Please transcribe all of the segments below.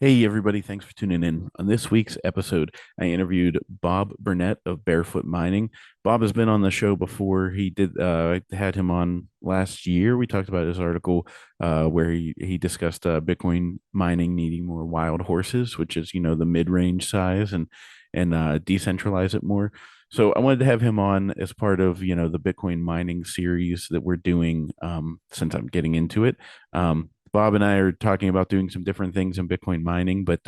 Hey, everybody, thanks for tuning in. On this week's episode, I interviewed Bob Burnett of Barefoot Mining. Bob has been on the show before. I had him on last year. We talked about his article where he discussed Bitcoin mining needing more wild horses, which is, the mid-range size and decentralize it more. So I wanted to have him on as part of, the Bitcoin mining series that we're doing since I'm getting into it. Bob and I are talking about doing some different things in Bitcoin mining, but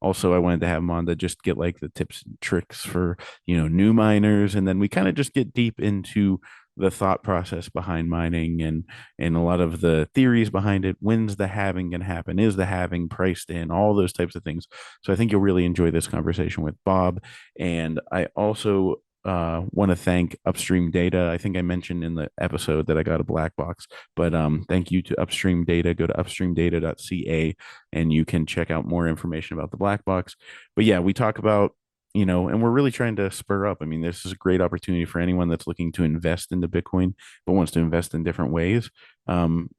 also I wanted to have him on to just get like the tips and tricks for, new miners. And then we kind of just get deep into the thought process behind mining and a lot of the theories behind it. When's the halving going to happen? Is the halving priced in? All those types of things. So I think you'll really enjoy this conversation with Bob. And I also want to thank Upstream Data. I think I mentioned in the episode that I got a black box, but thank you to Upstream Data. Go to upstreamdata.ca and you can check out more information about the black box. But yeah, we talk about, and we're really trying to spur up. I mean, this is a great opportunity for anyone that's looking to invest into Bitcoin, but wants to invest in different ways. You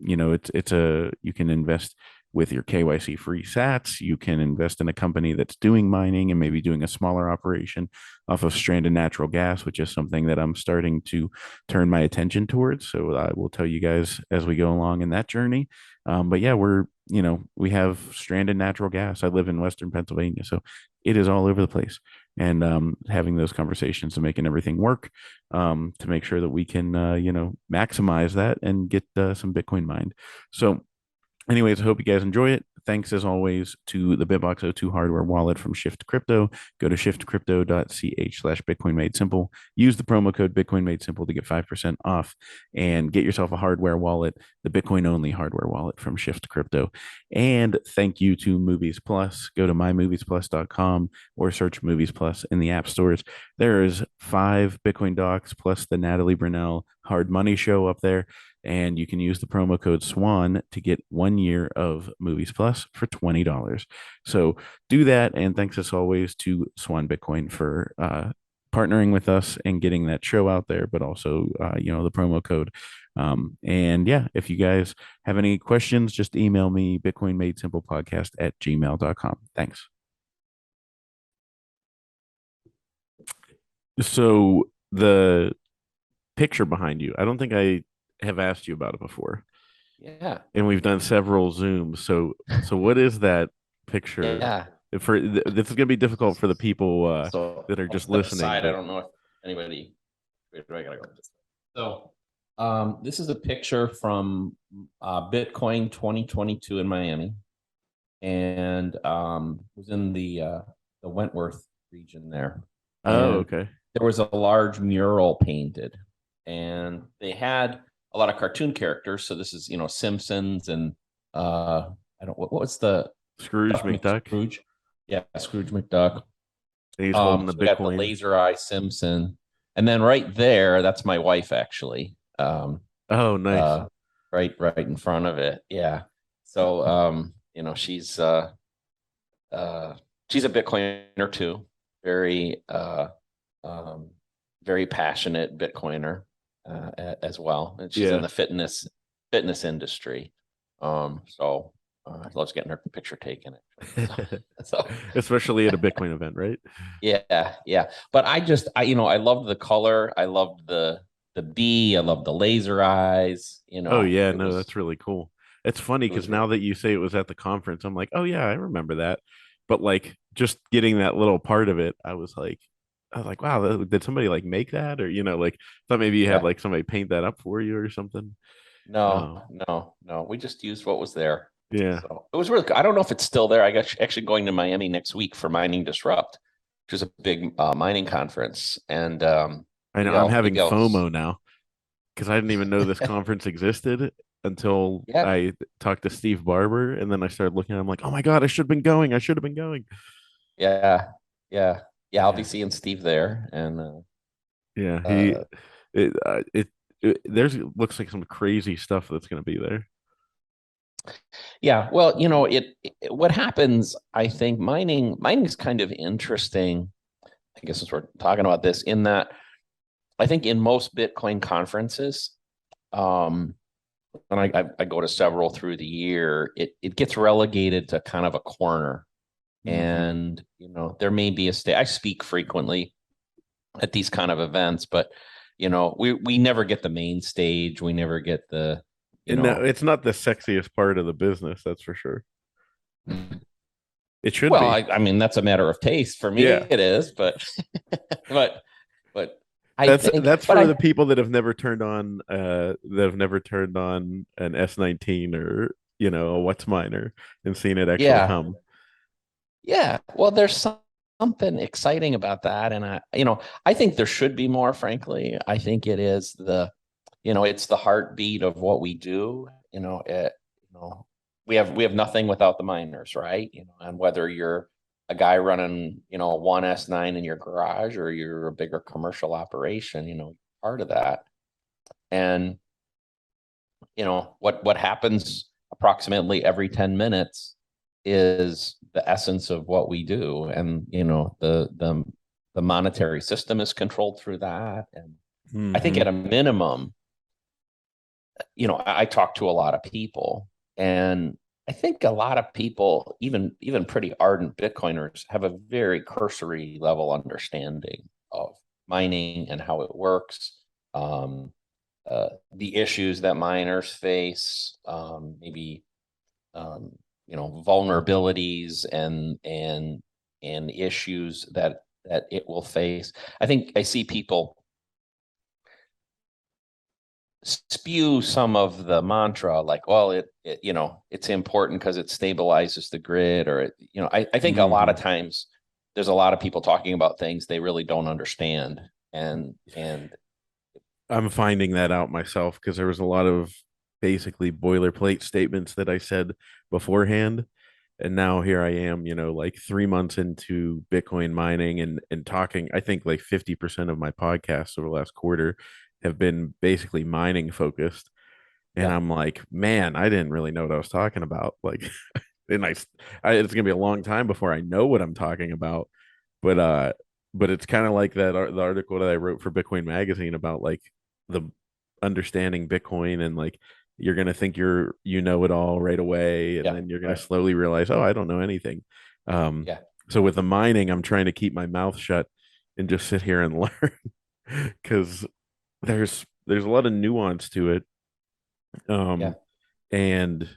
can invest with your KYC free sats. You can invest in a company that's doing mining and maybe doing a smaller operation off of stranded natural gas, which is something that I'm starting to turn my attention towards. So I will tell you guys as we go along in that journey. But yeah, we have stranded natural gas. I live in Western Pennsylvania, so it is all over the place. And having those conversations and making everything work to make sure that we can, maximize that and get some Bitcoin mined. So anyways, I hope you guys enjoy it. Thanks as always to the BitBox02 hardware wallet from Shift Crypto. Go to shiftcrypto.ch/Bitcoin Made Simple. Use the promo code Bitcoin Made Simple to get 5% off and get yourself a hardware wallet, the Bitcoin only hardware wallet from Shift Crypto. And thank you to Movies Plus. Go to mymoviesplus.com or search Movies Plus in the app stores. There is 5 Bitcoin docs plus the Natalie Brunell Hard Money Show up there, and you can use the promo code SWAN to get 1 year of Movies Plus for $20. So do that. And thanks as always to Swan Bitcoin for partnering with us and getting that show out there, but also, the promo code. And yeah, if you guys have any questions, just email me, Bitcoin Made Simple podcast at gmail.com. Thanks. So the picture behind you, I don't think I have asked you about it before. Yeah. And we've done several Zooms. So what is that picture? Yeah. This is going to be difficult for the people So that are I'll just step listening. aside. I But don't know if anybody. Wait, I gotta go. So, this is a picture from Bitcoin 2022 in Miami, and was in the Wentworth region there, oh, and okay. there was a large mural painted, and they had a lot of cartoon characters. So this is Simpsons and I don't what's the Scrooge Duck McDuck. Scrooge. Yeah, Scrooge McDuck. And he's holding the So we got the Bitcoin. laser eye Simpson, and then right there, that's my wife actually. Oh, nice. Right in front of it. Yeah. So uh she's a Bitcoiner too. Very um very passionate Bitcoiner as well. And she's in Yeah. the fitness industry. So loves getting her picture taken actually. So Especially at a Bitcoin event, right? yeah. But I loved the color. I loved the bee. I loved the laser eyes. Oh, yeah. It No, was that's really cool. It's funny it was because now really that you say it was at the conference, I'm like, oh, yeah, I remember that. But like just getting that little part of it, I was like, wow, did somebody like make that? Or, like thought maybe you had yeah. like somebody paint that up for you or something. No, Oh, no. We just used what was there. yeah. So it was really. I don't know if it's still there. I got actually going to Miami next week for Mining Disrupt, which is a big mining conference, and I know I'm having FOMO now because I didn't even know this conference existed until yeah, I talked to Steve Barber. And then I started looking, I'm like, oh my God, I should have been going. I should have been going. yeah, yeah. I'll be Yeah. seeing Steve there, and Yeah. uh, There's looks like some crazy stuff that's going to be there. yeah. Well, what happens, I think mining is kind of interesting. I guess since we're talking about this, in that I think in most Bitcoin conferences, um, and I go to several through the year, it gets relegated to kind of a corner. Mm-hmm. And, there may be a state. I speak frequently at these kind of events, but, we never get the main stage. We never get the, you And no, know, it's not the sexiest part of the business, that's for sure. It should well, be. I mean, that's a matter of taste. For me, Yeah. it is, but, but, but That's but for the people that have never turned on an S19 or a what's minor and seen it actually yeah, hum. yeah. Well, there's something exciting about that. And I think there should be more, frankly. I think it is it's the heartbeat of what we do. You know, we have nothing without the miners, right? And whether you're a guy running, a one S9 in your garage or you're a bigger commercial operation, part of that. And what happens approximately every 10 minutes is the essence of what we do. And the monetary system is controlled through that. And I think Mm-hmm. at a minimum, I talk to a lot of people, and I think a lot of people, even pretty ardent Bitcoiners, have a very cursory level understanding of mining and how it works, the issues that miners face, maybe vulnerabilities and issues that it will face. I think I see people spew some of the mantra like, well, it's important because it stabilizes the grid, or I think a lot Mm-hmm. of times there's a lot of people talking about things they really don't understand. And I'm finding that out myself because there was a lot of basically boilerplate statements that I said beforehand. And now here I am, like 3 months into Bitcoin mining and talking. I think like 50% of my podcasts over the last quarter have been basically mining focused. And yeah, I'm like, man, I didn't really know what I was talking about. Like, and it's gonna be a long time before I know what I'm talking about. But it's kind of like the article that I wrote for Bitcoin Magazine about like the understanding Bitcoin, and like you're gonna think you know it all right away, and yeah, then you're gonna slowly realize, oh, I don't know anything. Um, yeah, so with the mining, I'm trying to keep my mouth shut and just sit here and learn because there's a lot of nuance to it. yeah, Um, and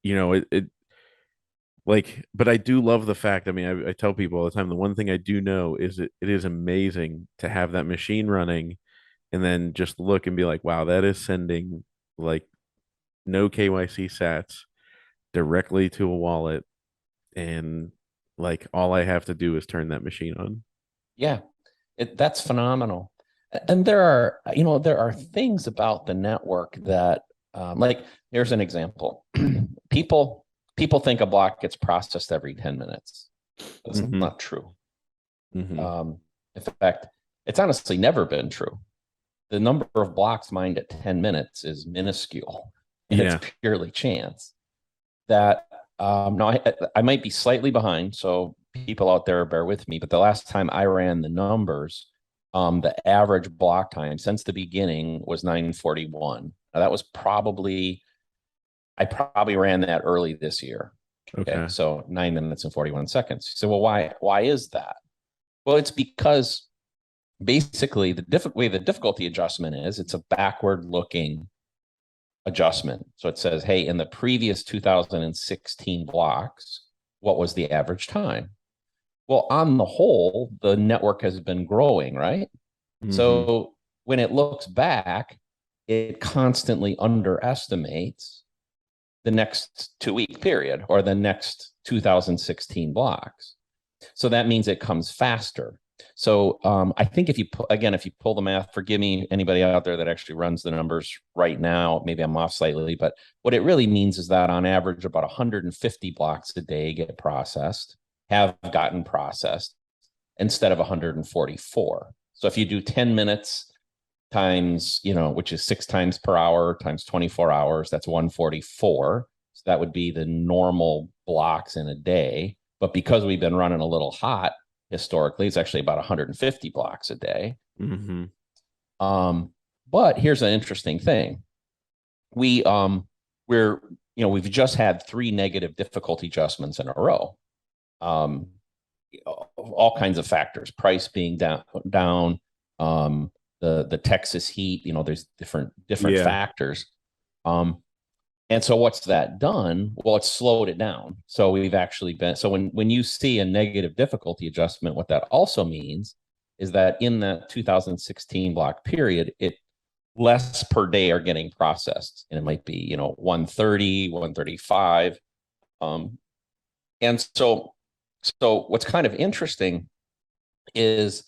it like, but I do love the fact. I mean, I tell people all the time, the one thing I do know is it is amazing to have that machine running and then just look and be like, wow, that is sending like no KYC sats directly to a wallet. And like all I have to do is turn that machine on. yeah. That's phenomenal. And there are things about the network that, like, here's an example. people people think a block gets processed every 10 minutes. That's Mm-hmm. not true. Mm-hmm. In fact, it's honestly never been true. The number of blocks mined at 10 minutes is minuscule, and it's Yeah. purely chance. That no, I might be slightly behind, so people out there bear with me. But the last time I ran the numbers, the average block time since the beginning was 9:41. Now that was probably I probably ran that early this year. Okay, Okay. so 9 minutes and 41 seconds. So, well, why is that? Well, it's because basically way the difficulty adjustment is it's a backward looking adjustment. So it says, hey, in the previous 2016 blocks, what was the average time? Well, on the whole, the network has been growing, right? Mm-hmm. So when it looks back, it constantly underestimates the next 2 week period or the next 2016 blocks. So that means it comes faster. So I think if you pull the math, forgive me, anybody out there that actually runs the numbers right now, maybe I'm off slightly, but what it really means is that on average, about 150 blocks a day have gotten processed instead of 144. So if you do 10 minutes times, which is 6 times per hour times 24 hours, that's 144. So that would be the normal blocks in a day. But because we've been running a little hot historically, it's actually about 150 blocks a day. Mm-hmm. But here's an interesting thing. We've just had 3 negative difficulty adjustments in a row. um, all kinds of factors, price being down, the Texas heat, there's different Yeah. factors. And so what's that done? Well, it's slowed it down. So we've actually been, so when you see a negative difficulty adjustment, what that also means is that in that 2016 block period, less per day are getting processed. And it might be, 130, 135. And so what's kind of interesting is,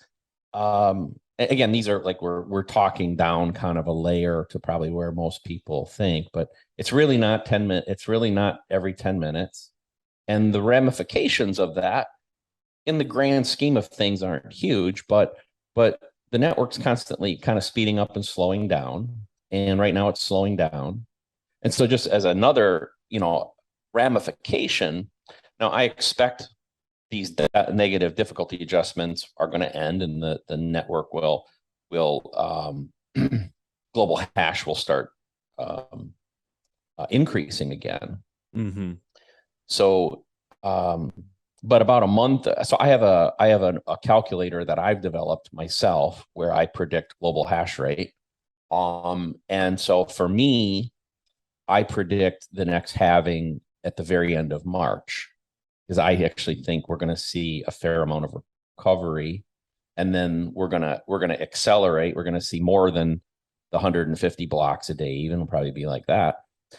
again, these are like, we're talking down kind of a layer to probably where most people think, but it's really not 10 minutes. It's really not every 10 minutes. And the ramifications of that in the grand scheme of things aren't huge, but the network's constantly kind of speeding up and slowing down. And right now it's slowing down. And so just as another, ramification, now I expect these negative difficulty adjustments are going to end, and the network will global hash will start increasing again. Mm-hmm. So, but about a month. So I have a calculator that I've developed myself where I predict global hash rate. And so for me, I predict the next halving at the very end of March, because I actually think we're going to see a fair amount of recovery, and then we're going to accelerate. We're going to see more than the 150 blocks a day, even will probably be like that.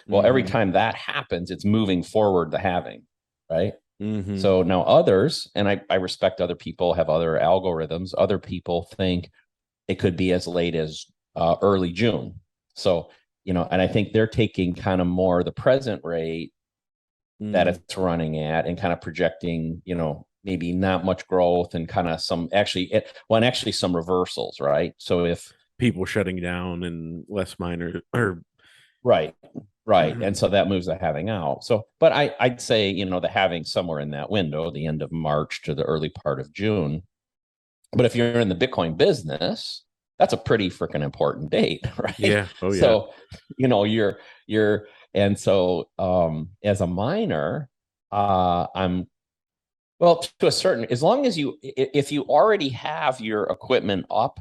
Well, every time that happens, it's moving forward the halving, right? Mm-hmm. So now others, and I respect other people have other algorithms. Other people think it could be as late as early June. So, and I think they're taking kind of more the present rate that it's running at and kind of projecting, maybe not much growth and kind of some some reversals, right? So if people shutting down and less miners or right. And so that moves the halving out. So, but I'd say, the halving somewhere in that window, the end of March to the early part of June. But if you're in the Bitcoin business, that's a pretty freaking important date, right? Yeah. Oh yeah. So, you're and so as a miner, I'm well, to a certain, as long as if you already have your equipment up,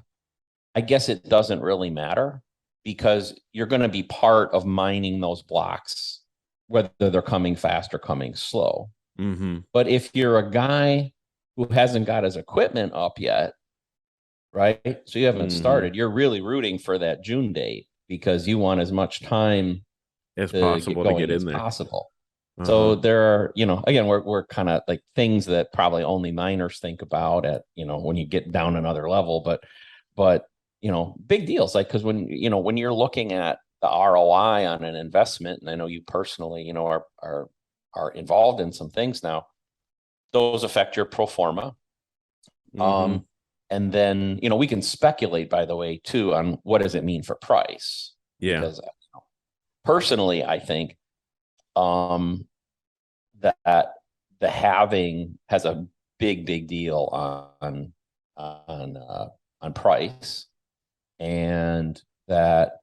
I guess it doesn't really matter, because you're going to be part of mining those blocks, whether they're coming fast or coming slow. Mm-hmm. But if you're a guy who hasn't got his equipment up yet, right? So you haven't started, you're really rooting for that June date, because you want as much time as to get possible to going get as in there. possible. So there are, again, we're kind of like things that probably only miners think about at, when you get down another level, but, big deals. Like, cause when you're looking at the ROI on an investment, and I know you personally, are involved in some things now, those affect your pro forma. And then, we can speculate, by the way, too, on what does it mean for price? Yeah. Because personally, I think that the halving has a big deal on price, and that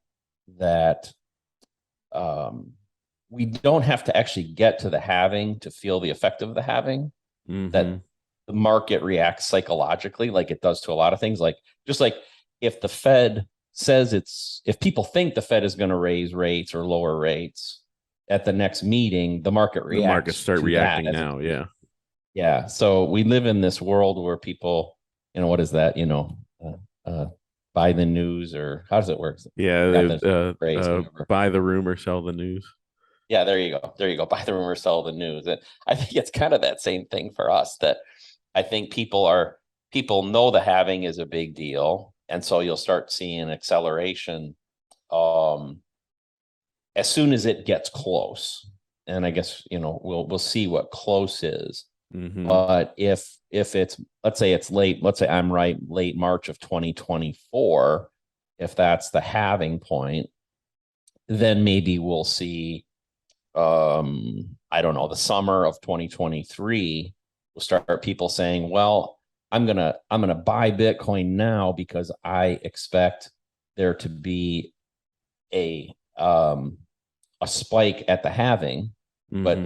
we don't have to actually get to the halving to feel the effect of the halving. That the market reacts psychologically like it does to a lot of things. Like, just like if the Fed says if people think the Fed is going to raise rates or lower rates at the next meeting, the market reacts. The markets start reacting now. Yeah. Yeah. So we live in this world where people, what is that? Buy the news, or how does it work? Yeah. Buy the rumor, sell the news. Yeah, there you go. Buy the rumor, sell the news. And I think it's kind of that same thing for us, that I think people know the halving is a big deal. And so you'll start seeing acceleration as soon as it gets close. And I guess, we'll see what close is. But if it's, let's say it's late, let's say I'm right, late March of 2024, if that's the halving point, then maybe we'll see, I don't know, the summer of 2023, we'll start people saying, well, I'm gonna buy Bitcoin now because I expect there to be a spike at the halving, but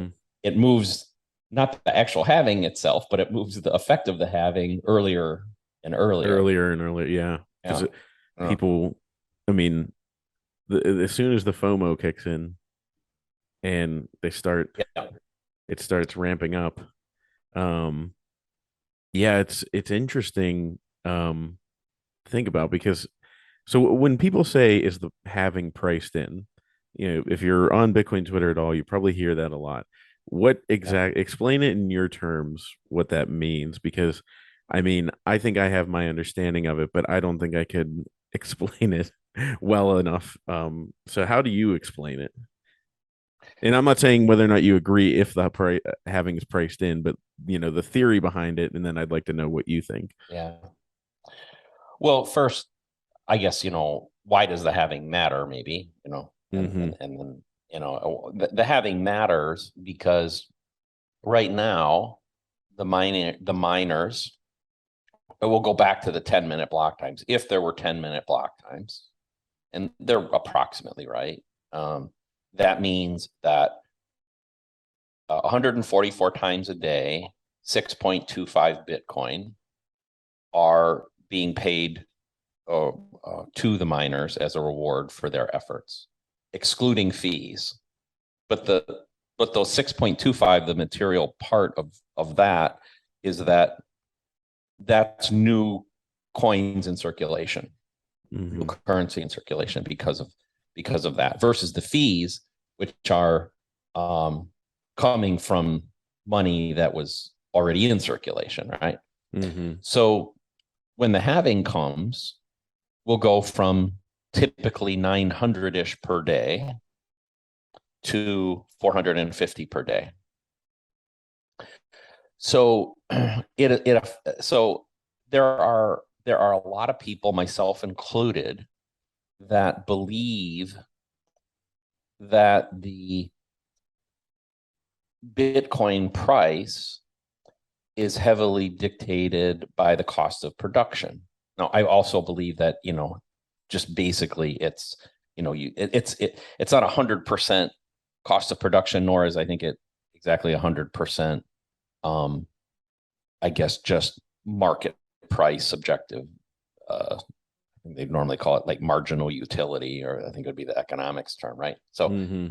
it moves not the actual halving itself, but it moves the effect of the halving earlier and earlier. Earlier and earlier, yeah, because Yeah. Yeah. people, I mean, as soon as the FOMO kicks in and Yeah. it starts ramping up. Um, yeah, it's interesting. Think about, because so when people say is the having priced in, if you're on Bitcoin Twitter at all, you probably hear that a lot. What Yeah. exact explain it in your terms what that means? Because I mean, I think I have my understanding of it, but I don't think I could explain it well enough. So how do you explain it? And I'm not saying whether or not you agree if the having is priced in, but the theory behind it, and then I'd like to know what you think. Yeah. Well, first, I guess, why does the having matter? Maybe, and Mm-hmm. and then, the having matters because right now the miners, we'll go back to the 10-minute block times. If there were 10-minute block times, and they're approximately right, that means that 144 times a day, 6.25 Bitcoin are being paid to the miners as a reward for their efforts, excluding fees. But those 6.25, the material part of that is that's new coins in circulation, new Mm-hmm. currency in circulation because of that, versus the fees, which are coming from money that was already in circulation, right? Mm-hmm. So when the halving comes, we'll go from typically 900-ish per day to 450 per day. So so there are a lot of people, myself included, that believe that the Bitcoin price is heavily dictated by the cost of production. Now, I also believe that, just basically it's, it's not 100% cost of production, nor is I think it exactly 100%, I guess, just market price subjective. I think they'd normally call it like marginal utility, or I think it would be the economics term, right? So Mm-hmm.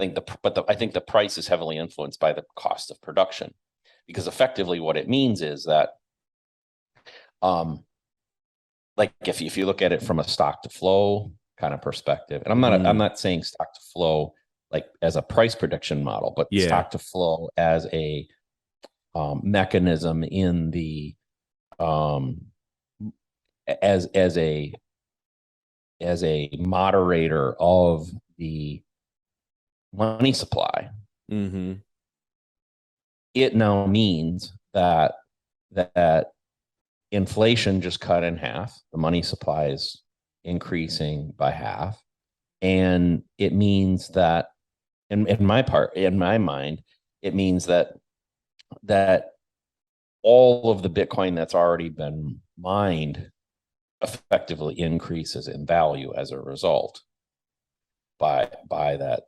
I think the price is heavily influenced by the cost of production, because effectively what it means is that, like if you look at it from a stock to flow kind of perspective, and I'm Mm. not saying stock to flow like as a price prediction model, but Yeah. stock to flow as a mechanism in the um, as a moderator of the money supply. Mm-hmm. It now means that inflation just cut in half. The money supply is increasing by half. And it means that in my mind, it means that all of the Bitcoin that's already been mined effectively increases in value as a result by that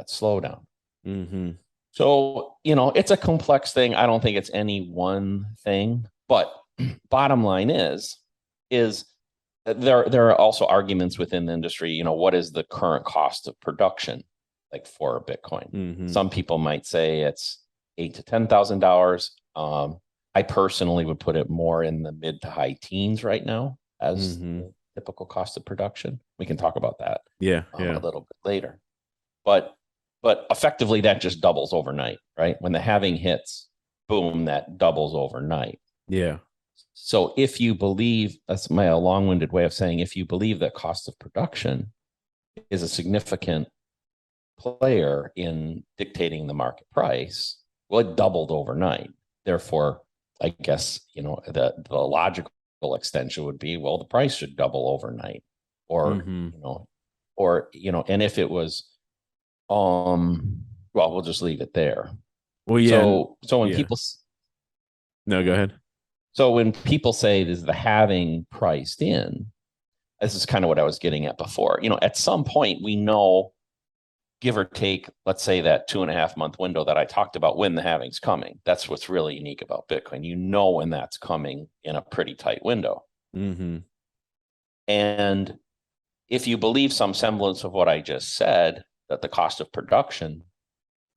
slowdown. Mm-hmm. So, it's a complex thing. I don't think it's any one thing, but bottom line is there are also arguments within the industry, what is the current cost of production like for Bitcoin? Mm-hmm. Some people might say it's $8,000 to $10,000. I personally would put it more in the mid to high teens right now as Mm-hmm. the typical cost of production. We can talk about that Yeah. a Yeah. little bit later. But effectively that just doubles overnight, right? When the halving hits, boom, that doubles overnight. Yeah. So if you believe, that's my long-winded way of saying, if you believe that cost of production is a significant player in dictating the market price, well, it doubled overnight. Therefore, I guess, the logical extension would be, well, the price should double overnight. Or, Mm-hmm. and if it was, well, we'll just leave it there. Well, yeah. So when Yeah. people No, go ahead. so when people say this is the having priced in, this is kind of what I was getting at before. At some point we know give or take, let's say that 2.5 month window that I talked about when the halving's coming. That's what's really unique about Bitcoin. You know when that's coming in a pretty tight window. Mm-hmm. And if you believe some semblance of what I just said, that the cost of production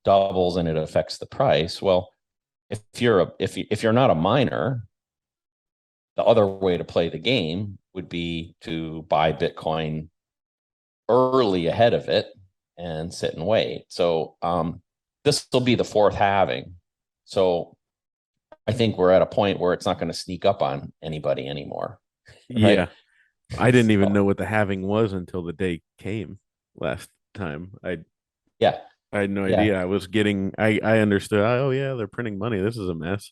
doubles and it affects the price, well, if you're not a miner, the other way to play the game would be to buy Bitcoin early ahead of it and sit and wait. So this will be the fourth halving. So I think we're at a point where it's not going to sneak up on anybody anymore, right? Yeah. I didn't even know So, what the halving was until the day came last time. yeah, I had no yeah, idea. I understood. Oh yeah, they're printing money. This is a mess.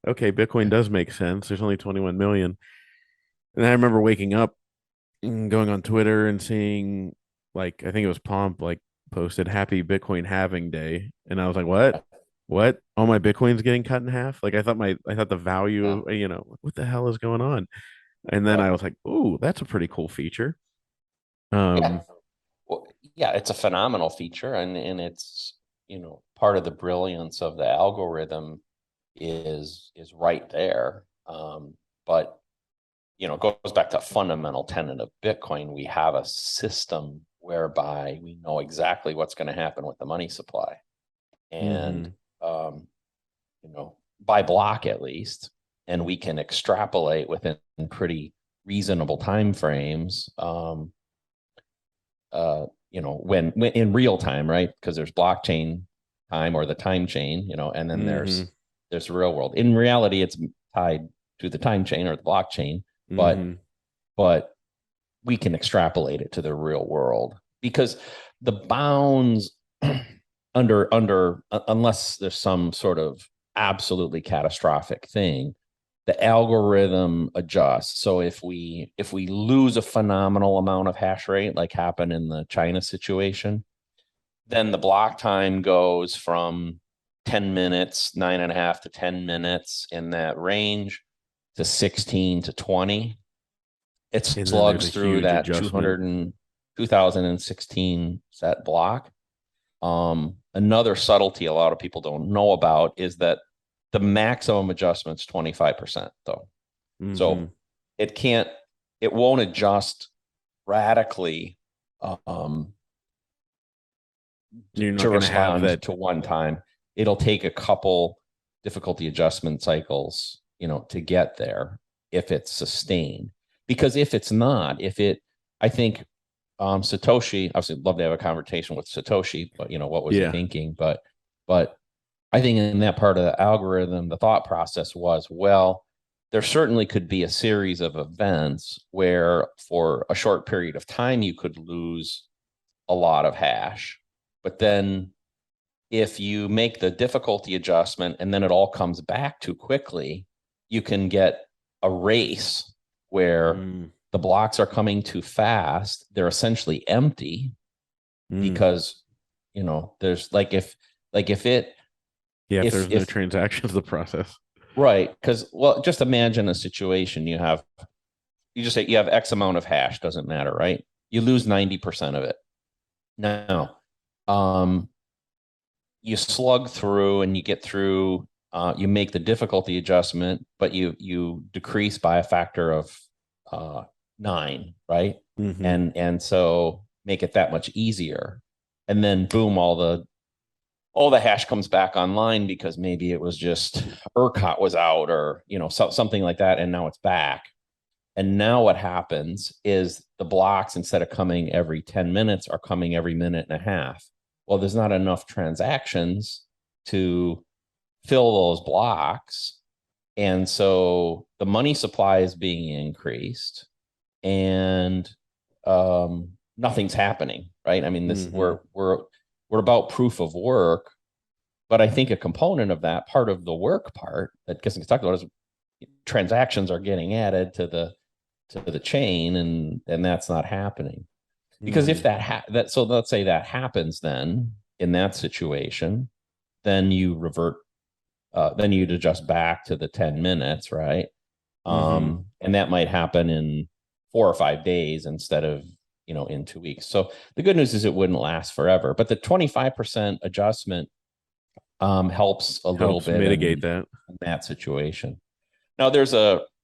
Okay, Bitcoin does make sense. There's only 21 million. And I remember waking up and going on Twitter and seeing, like, I think it was Pomp, like, posted happy Bitcoin halving day. And I was like, what? yeah, What? All my Bitcoin's getting cut in half? Like, I thought the yeah, value of, what the hell is going on? And then yeah. I was like, oh, that's a pretty cool feature. Yeah. Um, Well, yeah, it's a phenomenal feature, and it's part of the brilliance of the algorithm is right there. But it goes back to a fundamental tenet of Bitcoin. We have a system whereby we know exactly what's going to happen with the money supply, and mhm. um, by block at least, and we can extrapolate within pretty reasonable time frames. When in real time, right? Because there's blockchain time or the time chain, and then Mhm. there's real world. In reality, it's tied to the time chain or the blockchain, but Mhm. but we can extrapolate it to the real world because the bounds under unless there's some sort of absolutely catastrophic thing, the algorithm adjusts. So if we lose a phenomenal amount of hash rate, like happened in the China situation, then the block time goes from 10 minutes, 9.5 to 10 minutes in that range to 16 to 20. It And then there's a slugs through huge that adjustment. 2016 set block. Another subtlety a lot of people don't know about is that the maximum adjustment's 25% though. Mhm. So it can't, it won't adjust radically um, You're to not going to have respond that. to one time. It'll take a couple difficulty adjustment cycles, to get there if it's sustained. Because if it's not, I think Satoshi, obviously, love to have a conversation with Satoshi, but what was he Yeah. thinking? But I think in that part of the algorithm, the thought process was, well, there certainly could be a series of events where for a short period of time you could lose a lot of hash. But then if you make the difficulty adjustment and then it all comes back too quickly, you can get a race where Mm. the blocks are coming too fast. They're essentially empty Mm. because there's if it Yeah, if there's no if transactions, the process. right, because well, just imagine a situation you just say you have X amount of hash, doesn't matter, right? You lose 90% of it. Now, um, you slug through and you get through. You make the difficulty adjustment, but you decrease by a factor of 9, right? Mhm. And so make it that much easier. And then boom, all the hash comes back online because maybe it was just ERCOT was out or something like that, and now it's back. And now what happens is the blocks, instead of coming every 10 minutes, are coming every minute and a half. Well, there's not enough transactions to fill those blocks. And so the money supply is being increased and nothing's happening, right? I mean, this Mhm. we're about proof of work, but I think a component of that, part of the work part that gets talked about, is transactions are getting added to the chain, and that's not happening because if Mhm. that so let's say that happens, then in that situation, then you revert, then you'd adjust back to the 10 minutes, right? Mhm. And that might happen in 4 or 5 days instead of in 2 weeks. So the good news is it wouldn't last forever, but the 25% adjustment helps a little bit mitigate that in that situation. Now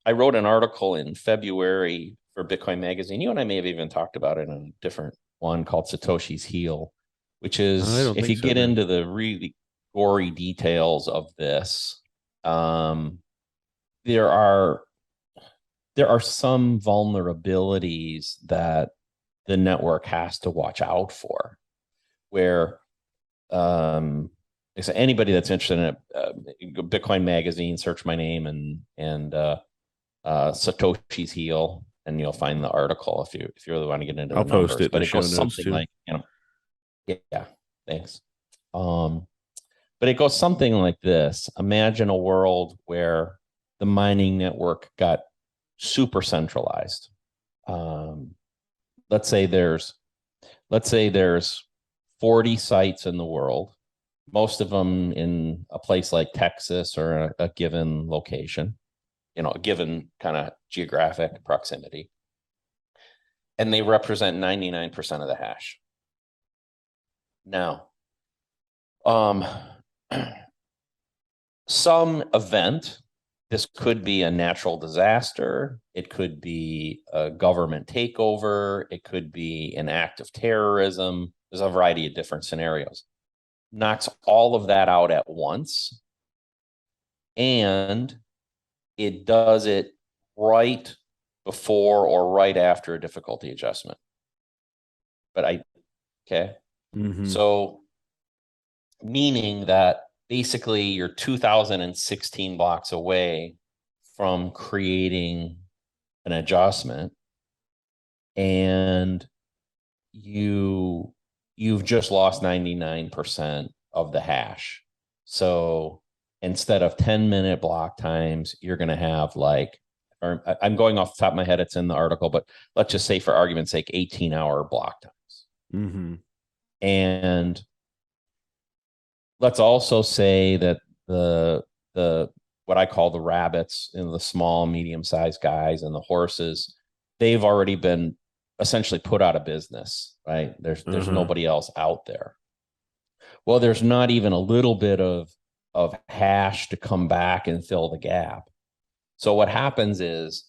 I wrote an article in February for Bitcoin Magazine. You and I may have even talked about it in a different one called Satoshi's Heel, which is if you get into the really gory details of this, there are some vulnerabilities that the network has to watch out for, where so anybody that's interested in it, Bitcoin Magazine, search my name and Satoshi's Heel, and you'll find the article if you really want to get into the numbers. Post it, but it goes something too. Like, yeah, thanks. But it goes something like this. Imagine a world where the mining network got super centralized. Let's say there's 40 sites in the world, most of them in a place like Texas or a given location, a given kind of geographic proximity. And they represent 99% of the hash. Now, some event, this could be a natural disaster, it could be a government takeover, it could be an act of terrorism. There's a variety of different scenarios. Knocks all of that out at once, and it does it right before or right after a difficulty adjustment. So meaning that basically you're 2016 blocks away from creating an adjustment, and you've just lost 99% of the hash. So instead of 10-minute block times, you're going to have I'm going off the top of my head, it's in the article, but let's just say for argument's sake, 18-hour block times. And let's also say that the what I call the rabbits, the small, medium-sized guys and the horses, they've already been essentially put out of business, right? There's nobody else out there. Well, there's not even a little bit of hash to come back and fill the gap. So what happens is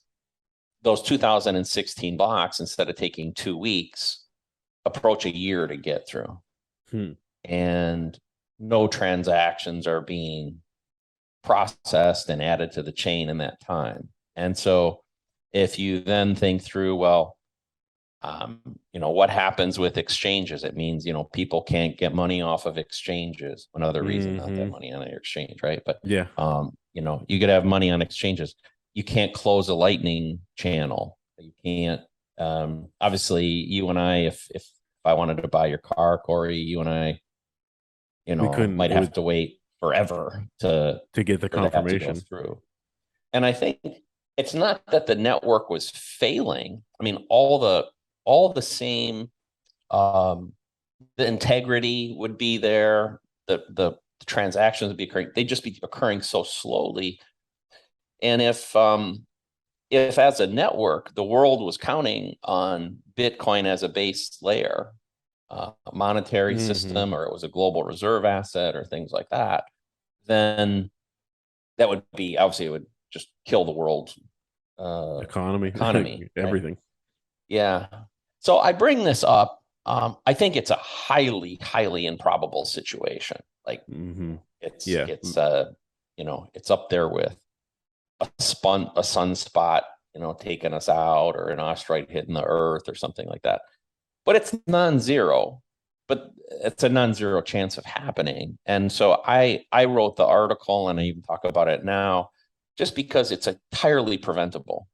those 2016 blocks, instead of taking 2 weeks, approach a year to get through. And no transactions are being processed and added to the chain in that time. And so if you then think through, well, what happens with exchanges? It means, people can't get money off of exchanges. Another reason not to have money on your exchange, right? But yeah, you could have money on exchanges. You can't close a lightning channel. You can't, obviously you and I, if I wanted to buy your car, Cory, you and I, might have to wait forever to get the confirmation through. And I think it's not that the network was failing. I mean, all the same, the integrity would be there. The transactions would be occurring. They'd just be occurring so slowly. And if as a network, the world was counting on Bitcoin as a base layer, a monetary system, or it was a global reserve asset or things like that, then that would be, obviously, it would just kill the world economy, everything. Right? Yeah. So I bring this up. I think it's a highly, highly improbable situation. It's up there with a sunspot, taking us out, or an asteroid hitting the Earth or something like that. But it's non-zero. But it's a non-zero chance of happening. And so I wrote the article, and I even talk about it now, just because it's entirely preventable.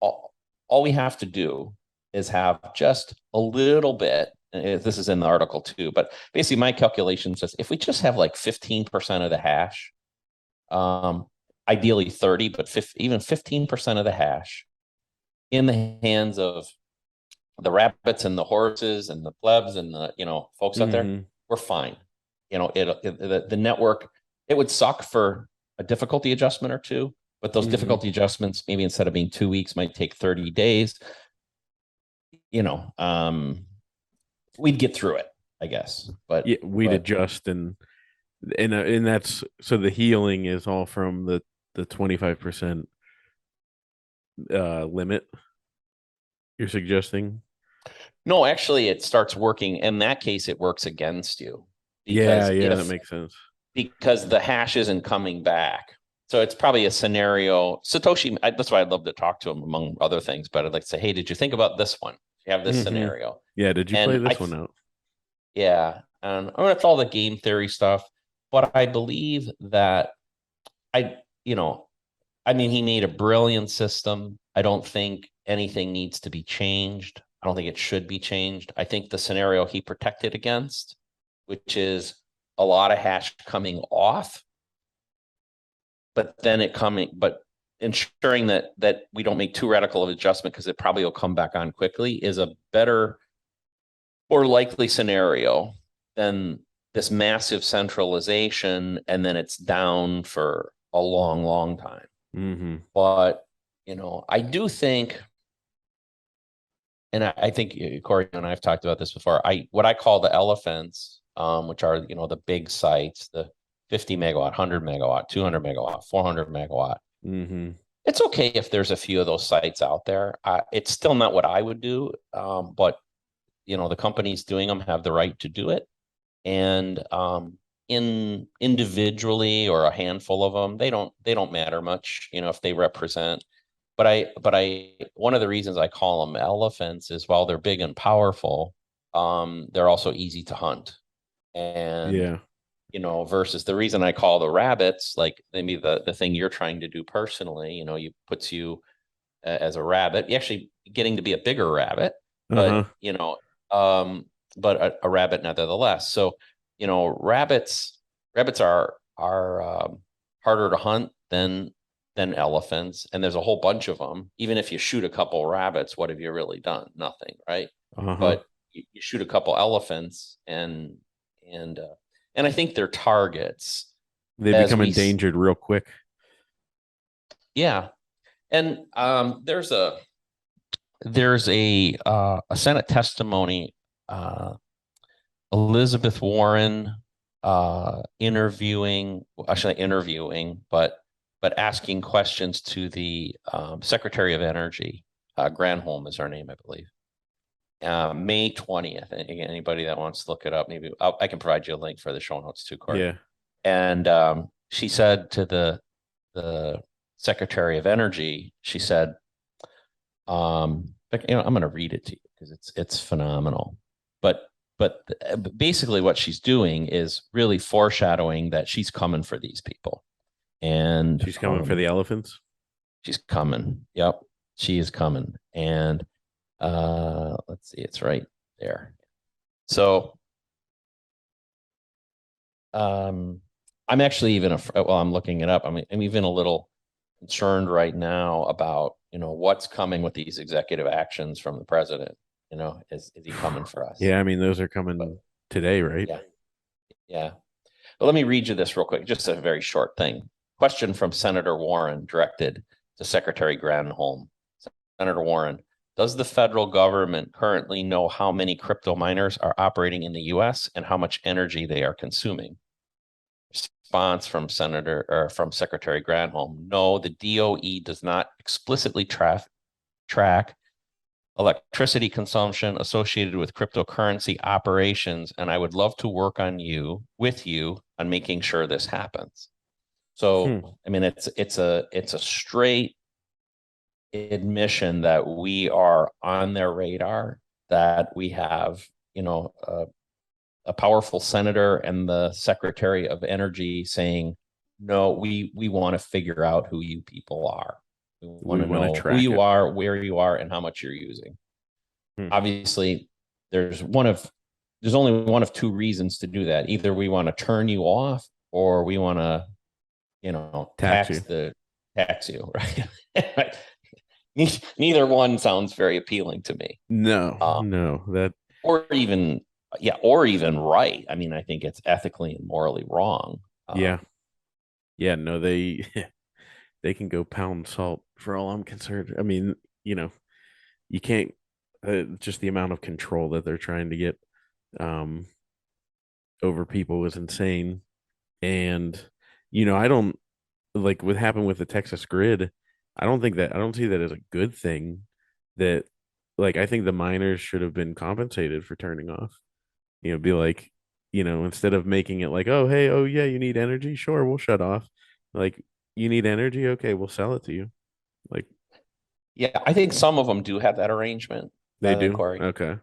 All we have to do is have just a little bit. This is in the article too, but basically my calculation says if we just have 15% of the hash, ideally 30, but even 15% of the hash in the hands of the rabbits and the horses and the plebs and the folks out there, we're fine. The network, it would suck for a difficulty adjustment or two, but those difficulty adjustments, maybe instead of being 2 weeks, might take 30 days. we'd get through it, I guess. Yeah, we'd But adjust, and that's so the healing is all from the 25% limit you're suggesting. no, actually, it starts working. In that case, it works against you Yeah, because yeah, that if makes sense. because the hash isn't coming back. So it's probably a scenario. Satoshi, that's why I'd love to talk to him among other things, but I'd like to say, hey, did you think about this one? You have this Hmm. scenario. Yeah, did you play And this one out? yeah, and I mean, it's all the game theory stuff, but I believe that I, you know, I mean, he made a brilliant system. I don't think anything needs to be changed. I don't think it should be changed. I think the scenario he protected against, which is a lot of hash coming off, but then it coming, but ensuring that we don't make too radical of adjustment because it probably will come back on quickly is a better or likely scenario than this massive centralization and then it's down for a long, long time. Hmm. But I do think, and I think Cory and I have talked about this before. What I call the elephants, which are the big sites, the 50 megawatt, 100 megawatt, 200 megawatt, 400 megawatt. Hmm. It's okay if there's a few of those sites out there. It's still not what I would do, but the companies doing them have the right to do it. And in individually or a handful of them, they don't matter much, if they represent. But I one of the reasons I call them elephants is while they're big and powerful, they're also easy to hunt. And Yeah. versus the reason I call the rabbits, like maybe the thing you're trying to do personally, you puts you as a rabbit, you actually getting to be a bigger rabbit, Uh-huh. but a rabbit nevertheless. So, rabbits are harder to hunt than elephants, and there's a whole bunch of them. Even if you shoot a couple rabbits, what have you really done? Nothing, right? Uh-huh. But you shoot a couple elephants, and and I think they're targets They as become we, endangered real quick. yeah. And there's a Senate testimony, uh, Elizabeth Warren interviewing, but asking questions to the Secretary of Energy. Granholm is her name, I believe. May 20th. Anybody that wants to look it up, maybe I can provide you a link for the show notes too, Cory. Yeah. And she said to the Secretary of Energy, she said, but, I'm going to read it to you because it's phenomenal. But basically, what she's doing is really foreshadowing that she's coming for these people, and She's coming for the elephants. she's coming. Yep, she is coming. And let's see, it's right there. So I'm actually even while I'm looking it up, I'm even a little concerned right now about what's coming with these executive actions from the president. Is he coming for us? Yeah, I mean those are But coming today, right? yeah, yeah. But let me read you this real quick, just a very short thing. Question from Senator Warren directed to Secretary Granholm. Senator Warren, does the federal government currently know how many crypto miners are operating in the US and how much energy they are consuming? Response from Secretary Granholm. No, the DOE does not explicitly track electricity consumption associated with cryptocurrency operations, and I would love to work with you on making sure this happens. Hmm. So, I mean, it's a straight admission that we are on their radar, that we have, a powerful senator and the Secretary of Energy saying, no, we want to figure out who you people are. We want We to want to know who track you it. are, where you are, and how much you're using. Hmm. Obviously, there's only one of two reasons to do that. Either we want to turn you off, or we want to, Tax you. tax you, right? Neither one sounds very appealing to me. No, Um, no, that or even, yeah, or even right. I mean, I think it's ethically and morally wrong. yeah. Yeah, no, they they can go pound salt for all I'm concerned. I mean, you know, you can't just the amount of control that they're trying to get um, over people is insane. And I don't like what happened with the Texas grid. I don't see that as a good thing. That like I think the miners should have been compensated for turning off. Be like, instead of making it like, oh hey, oh yeah, you need energy, sure, we'll shut off. Like, you need energy, okay, we'll sell it to you. Like, Yeah, I think some of them do have that arrangement, they do. Corey. Okay,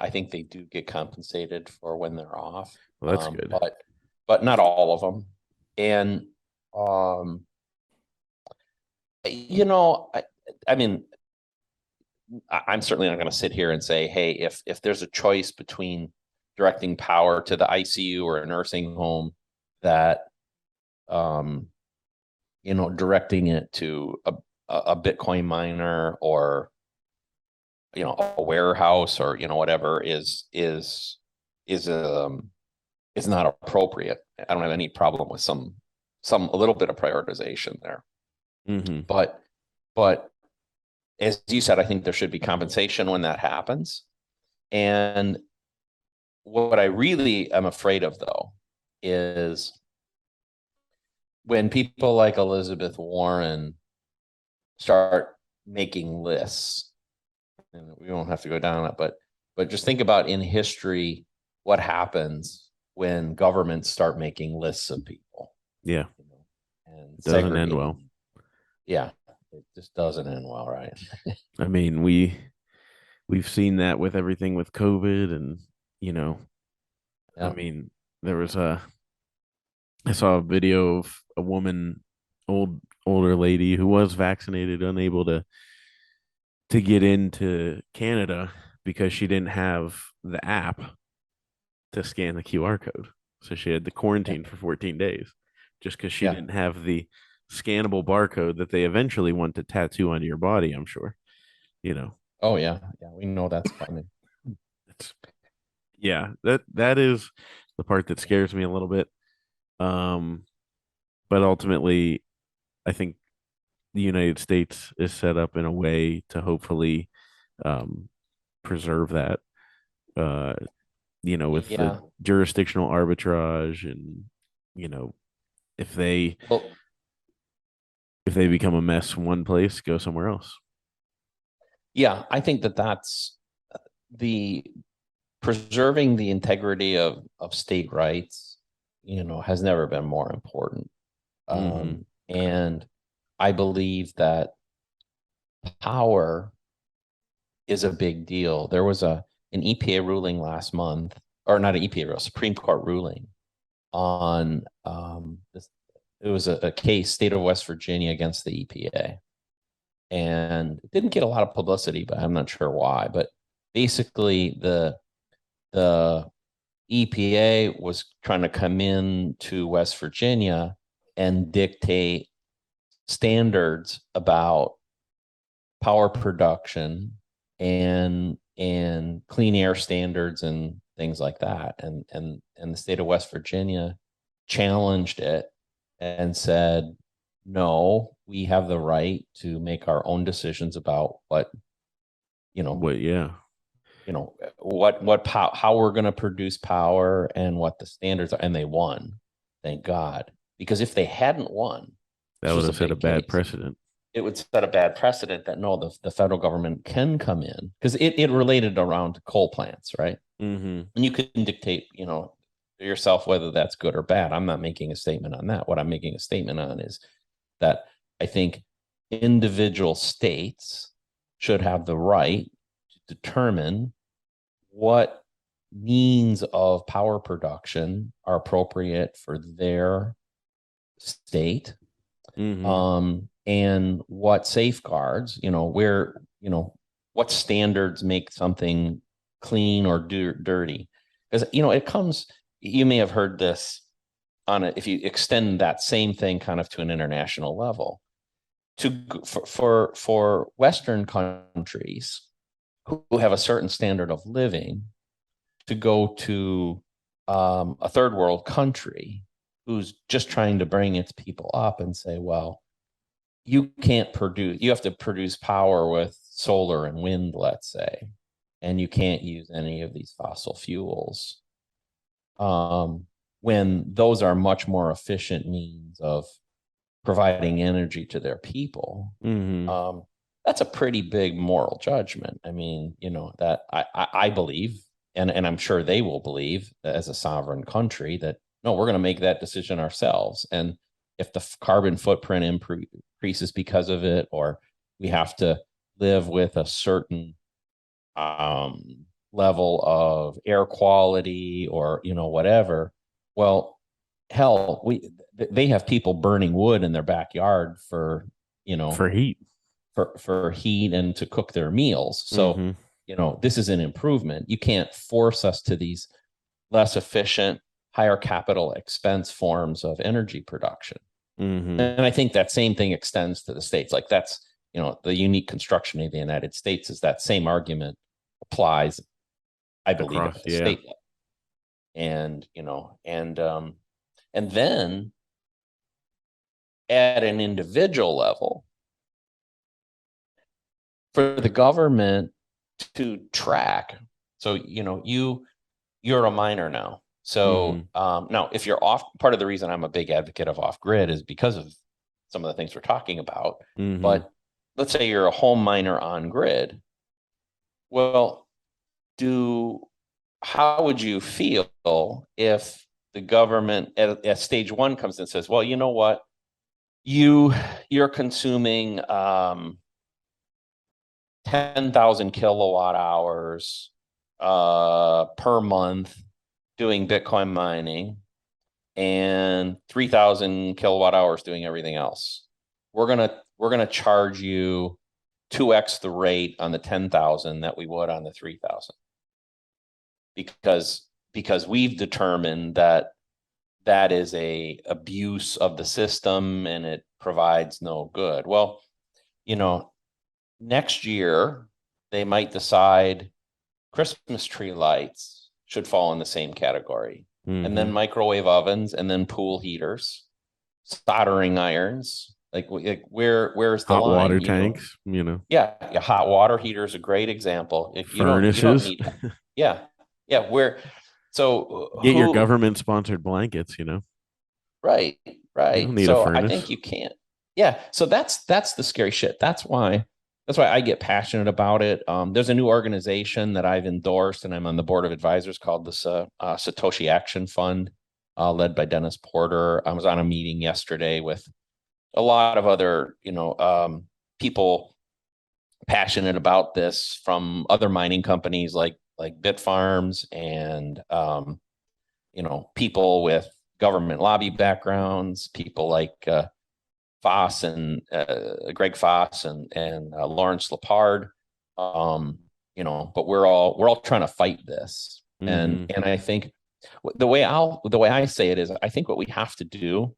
I think they do get compensated for when they're off. well that's good. But not all of them. And um, you know, I mean, I'm certainly not going to sit here and say, hey, if there's a choice between directing power to the ICU or a nursing home, that directing it to a Bitcoin miner or a warehouse or whatever is not appropriate. I don't have any problem with a little bit of prioritization there. Mm-hmm. But as you said, I think there should be compensation when that happens. And what I really am afraid of, though, is when people like Elizabeth Warren start making lists, and we don't have to go down it, but just think about in history what happens when governments start making lists of people. Yeah, And it doesn't end well. Yeah, it just doesn't end well, right? I mean, we've seen that with everything with COVID, and yeah. I mean, there was I saw a video of a woman, older lady who was vaccinated, unable to get into Canada because she didn't have the app to scan the QR code. So she had to quarantine for 14 days just because she didn't have the scannable barcode that they eventually want to tattoo onto your body, I'm sure. Oh yeah, we know that's coming. It's that is the part that scares me a little bit. But ultimately, I think the United States is set up in a way to hopefully um, preserve that. Uh, with the jurisdictional arbitrage, and you know, if they Well, if they become a mess one place, go somewhere else. yeah, I think that's the preserving the integrity of state rights, has never been more important. Mm-hmm. And I believe that power is a big deal. There was an EPA ruling last month, or not an EPA, a Supreme Court ruling on this. It was a case, state of West Virginia against the EPA, and it didn't get a lot of publicity, but I'm not sure why. But basically, the EPA was trying to come in to West Virginia and dictate standards about power production and clean air standards and things like that. And the state of West Virginia challenged it and said, no, we have the right to make our own decisions about what, Yeah. How we're going to produce power and what the standards are. And they won, thank God. Because if they hadn't won, that would have set a bad precedent. It would set a bad precedent that no, the federal government can come in, because it related around coal plants, right? Mm-hmm. And you can dictate, yourself whether that's good or bad. I'm not making a statement on that. What I'm making a statement on is that I think individual states should have the right to determine what means of power production are appropriate for their state. Mm-hmm. And what safeguards, what standards make something clean or dirty. Because, it comes, you may have heard this if you extend that same thing kind of to an international level, for Western countries who have a certain standard of living to go to a third world country who's just trying to bring its people up and say, well, you have to produce power with solar and wind, let's say. and you can't use any of these fossil fuels, when those are much more efficient means of providing energy to their people. That's a pretty big moral judgment. I mean, that I believe, and I'm sure they will believe as a sovereign country that, no, we're going to make that decision ourselves. And if the carbon footprint increases because of it, or we have to live with a certain level of air quality, or whatever, well, hell, they have people burning wood in their backyard for heat. For heat and to cook their meals. So this is an improvement. You can't force us to these less efficient, higher capital expense forms of energy production. And I think that same thing extends to the states. Like, that's the unique construction of the United States is that same argument applies, I believe, at the state level. And and then at an individual level, for the government to track. So you're a miner now. So now, if you're off, part of the reason I'm a big advocate of off grid is because of some of the things we're talking about. But let's say you're a home miner on grid. Well, how would you feel if the government at stage one comes in and says, well, you know what, you're consuming 10,000 kilowatt hours per month doing Bitcoin mining, and 3,000 kilowatt hours doing everything else. We're gonna charge you 2x the rate on the 10,000 that we would on the 3,000, because we've determined that is a abuse of the system and it provides no good. Well, next year they might decide Christmas tree lights should fall in the same category, and then microwave ovens, and then pool heaters, soldering irons. Like where's the hot line? water tanks, Yeah, hot water heater is a great example. If furnaces. you don't need, yeah. So get your government sponsored blankets. Right. You don't need a So furnace. I think you can't. Yeah. So that's the scary shit. That's why I get passionate about it. There's a new organization that I've endorsed, and I'm on the board of advisors, called the Satoshi Action Fund, led by Dennis Porter. I was on a meeting yesterday with a lot of other, people passionate about this from other mining companies like Bitfarms, and people with government lobby backgrounds, people like Foss and Greg Foss and Lawrence Lepard. But we're all trying to fight this. And I think the way I say it is, I think what we have to do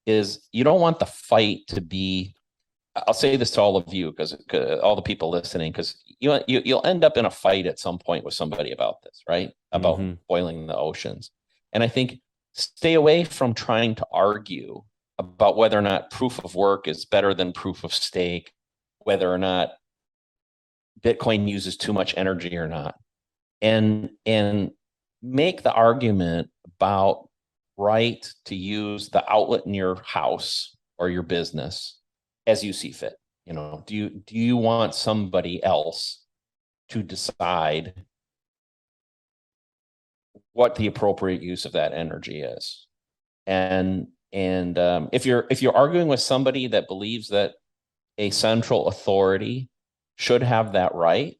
is, you don't want the fight to be, I'll say this to all of you, because all the people listening, because you'll end up in a fight at some point with somebody about this, right? About boiling the oceans. And I think, stay away from trying to argue about whether or not proof of work is better than proof of stake, whether or not Bitcoin uses too much energy or not, and make the argument about right to use the outlet in your house or your business as you see fit. Do you want somebody else to decide what the appropriate use of that energy is? And if you're arguing with somebody that believes that a central authority should have that right,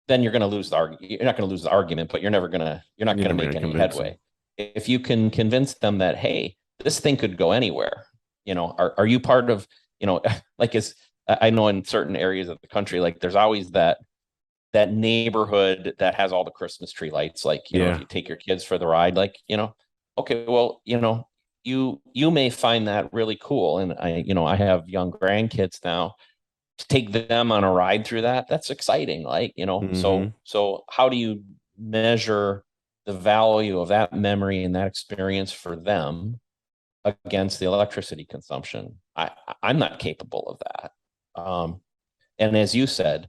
then you're going to lose the argument. You're not going to lose the argument, but you're not going to make any headway. If you can convince them that, hey, this thing could go anywhere. Are you part of, like, I know in certain areas of the country, like, there's always that neighborhood that has all the Christmas tree lights. Like, if you take your kids for the ride, like, okay, well, you may find that really cool. And I have young grandkids now. To take them on a ride through that's exciting. Like, so how do you measure the value of that memory and that experience for them against the electricity consumption? I'm not capable of that. And as you said,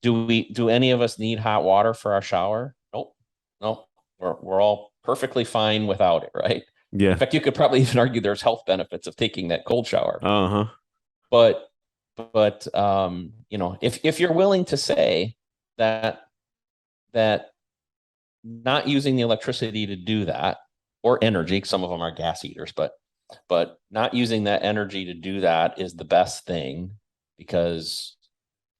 Do any of us need hot water for our shower? Nope. Nope. We're all perfectly fine without it, right? In Yeah. fact, you could probably even argue there's health benefits of taking that cold shower. Uh-huh. But if you're willing to say that that not using the electricity to do that, or energy, some of them are gas eaters, but not using that energy to do that is the best thing because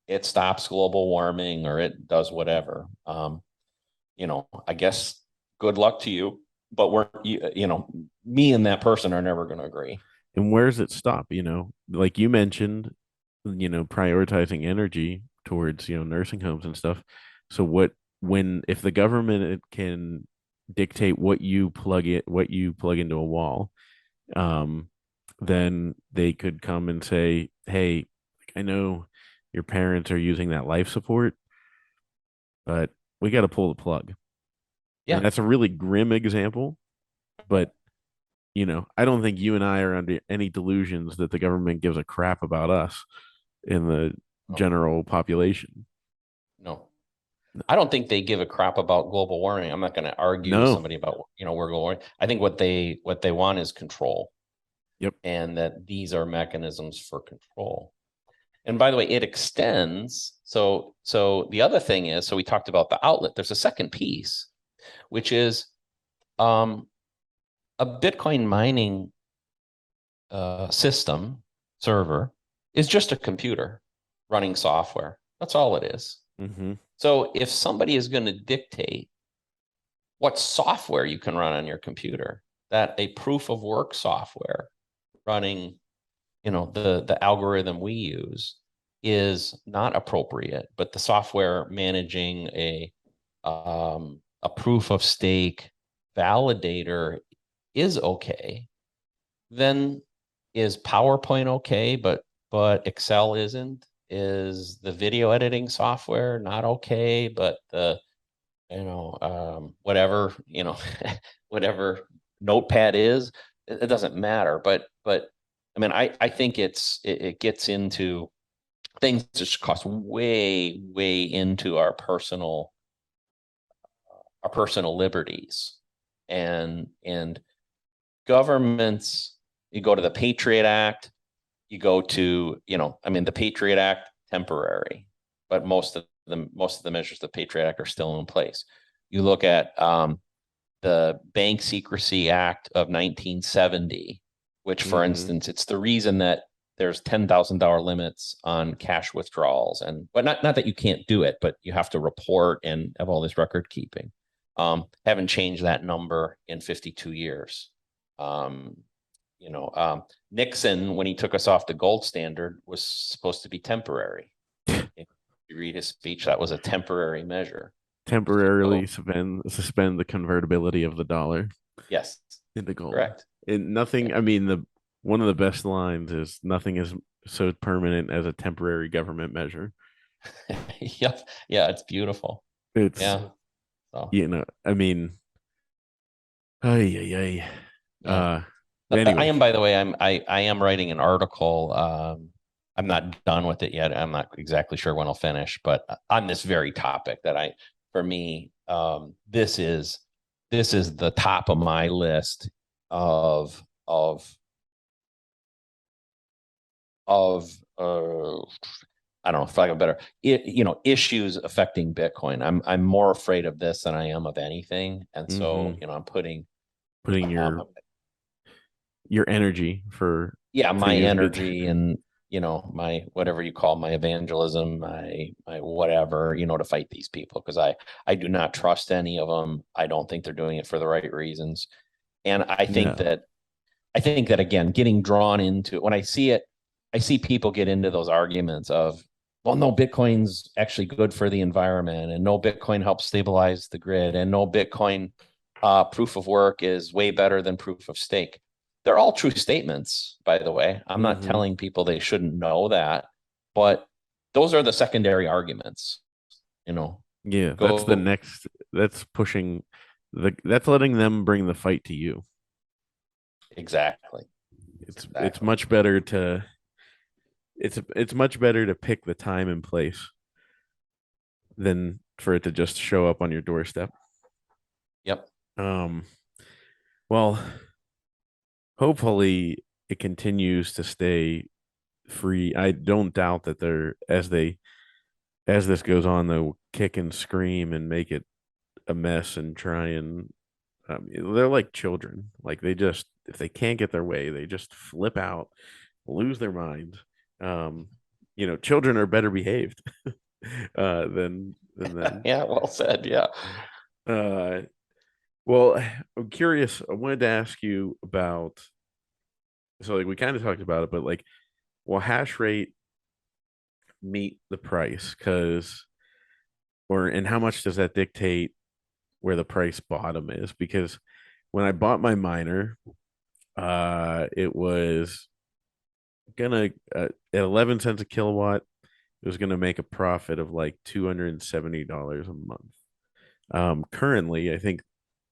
it stops global warming or it does whatever. I guess good luck to you, but me and that person are never going to agree. And where does it stop? Like you mentioned, prioritizing energy towards, nursing homes and stuff. So if the government can dictate what you plug into a wall, um, then they could come and say, hey, I know your parents are using that life support, but we got to pull the plug. And Yeah. that's a really grim example, but I don't think you and I are under any delusions that the government gives a crap about us in the No, general population. no. I don't think they give a crap about global warming. I'm not going to argue with No. somebody about, we're global warming. I think what they want is control, Yep. and that these are mechanisms for control. And by the way, it extends. So the other thing is, so we talked about the outlet. There's a second piece, which is um, a Bitcoin mining system server is just a computer running software. That's all it is. Mm-hmm. So if somebody is going to dictate what software you can run on your computer, that a proof of work software running, the algorithm we use is not appropriate, but the software managing a proof of stake validator is okay, then is PowerPoint okay, but Excel isn't? Is the video editing software not okay, but the whatever, whatever Notepad is, it doesn't matter. But I mean, I think it gets into things that just cost way, way into our personal liberties. And governments, you go to the Patriot Act, you go to, the Patriot Act, temporary, but most of the measures of the Patriot Act are still in place. You look at the Bank Secrecy Act of 1970, which, for Mm-hmm. instance, it's the reason that there's $10,000 limits on cash withdrawals, but not that you can't do it, but you have to report and have all this record keeping. Haven't changed that number in 52 years. Um, Nixon, when he took us off the gold standard, was supposed to be temporary. If you read his speech, that was a temporary measure. Temporarily So, suspend the convertibility of the dollar yes, into gold. correct. And nothing, I mean, the one of the best lines is nothing is so permanent as a temporary government measure. Yep. Yeah, it's beautiful. It's, Yeah. So, I mean, ay, ay, ay. yeah. I Anyways, am, by the way, I am writing an article. I'm not done with it yet. I'm not exactly sure when I'll finish, but on this very topic for me, this is the top of my list of of I don't know if I have a better issues affecting Bitcoin. I'm more afraid of this than I am of anything, and so mm-hmm. I'm putting Putting um, your energy to my use bit. energy and my whatever you call my evangelism, my whatever, to fight these people, because I do not trust any of them. I don't think they're doing it for the right reasons, and No. I think that again, getting drawn into it, when I see it, I see people get into those arguments of, well, no, Bitcoin's actually good for the environment, and no, Bitcoin helps stabilize the grid, and no, Bitcoin proof of work is way better than proof of stake. They're all true statements, by the way. I'm not Mm-hmm. telling people they shouldn't know that, but those are the secondary arguments. Yeah, Go that's pushing that's letting them bring the fight to you. exactly, It's exactly. much better to it's much better to pick the time and place than for it to just show up on your doorstep. Yep. Um, well, hopefully it continues to stay free. I don't doubt that they're as this goes on, they'll kick and scream and make it a mess and try and they're like children. Like they just if they can't get their way, they just flip out, lose their minds. Um, children are better behaved than them. Yeah, well said. Yeah. Uh, well, I'm curious. I wanted to ask you about. So, like, we kind of talked about it, but like, will hash rate meet the price? And how much does that dictate where the price bottom is? Because when I bought my miner, it was gonna at 11 cents a kilowatt. It was gonna make a profit of like $270 a month. Currently, I think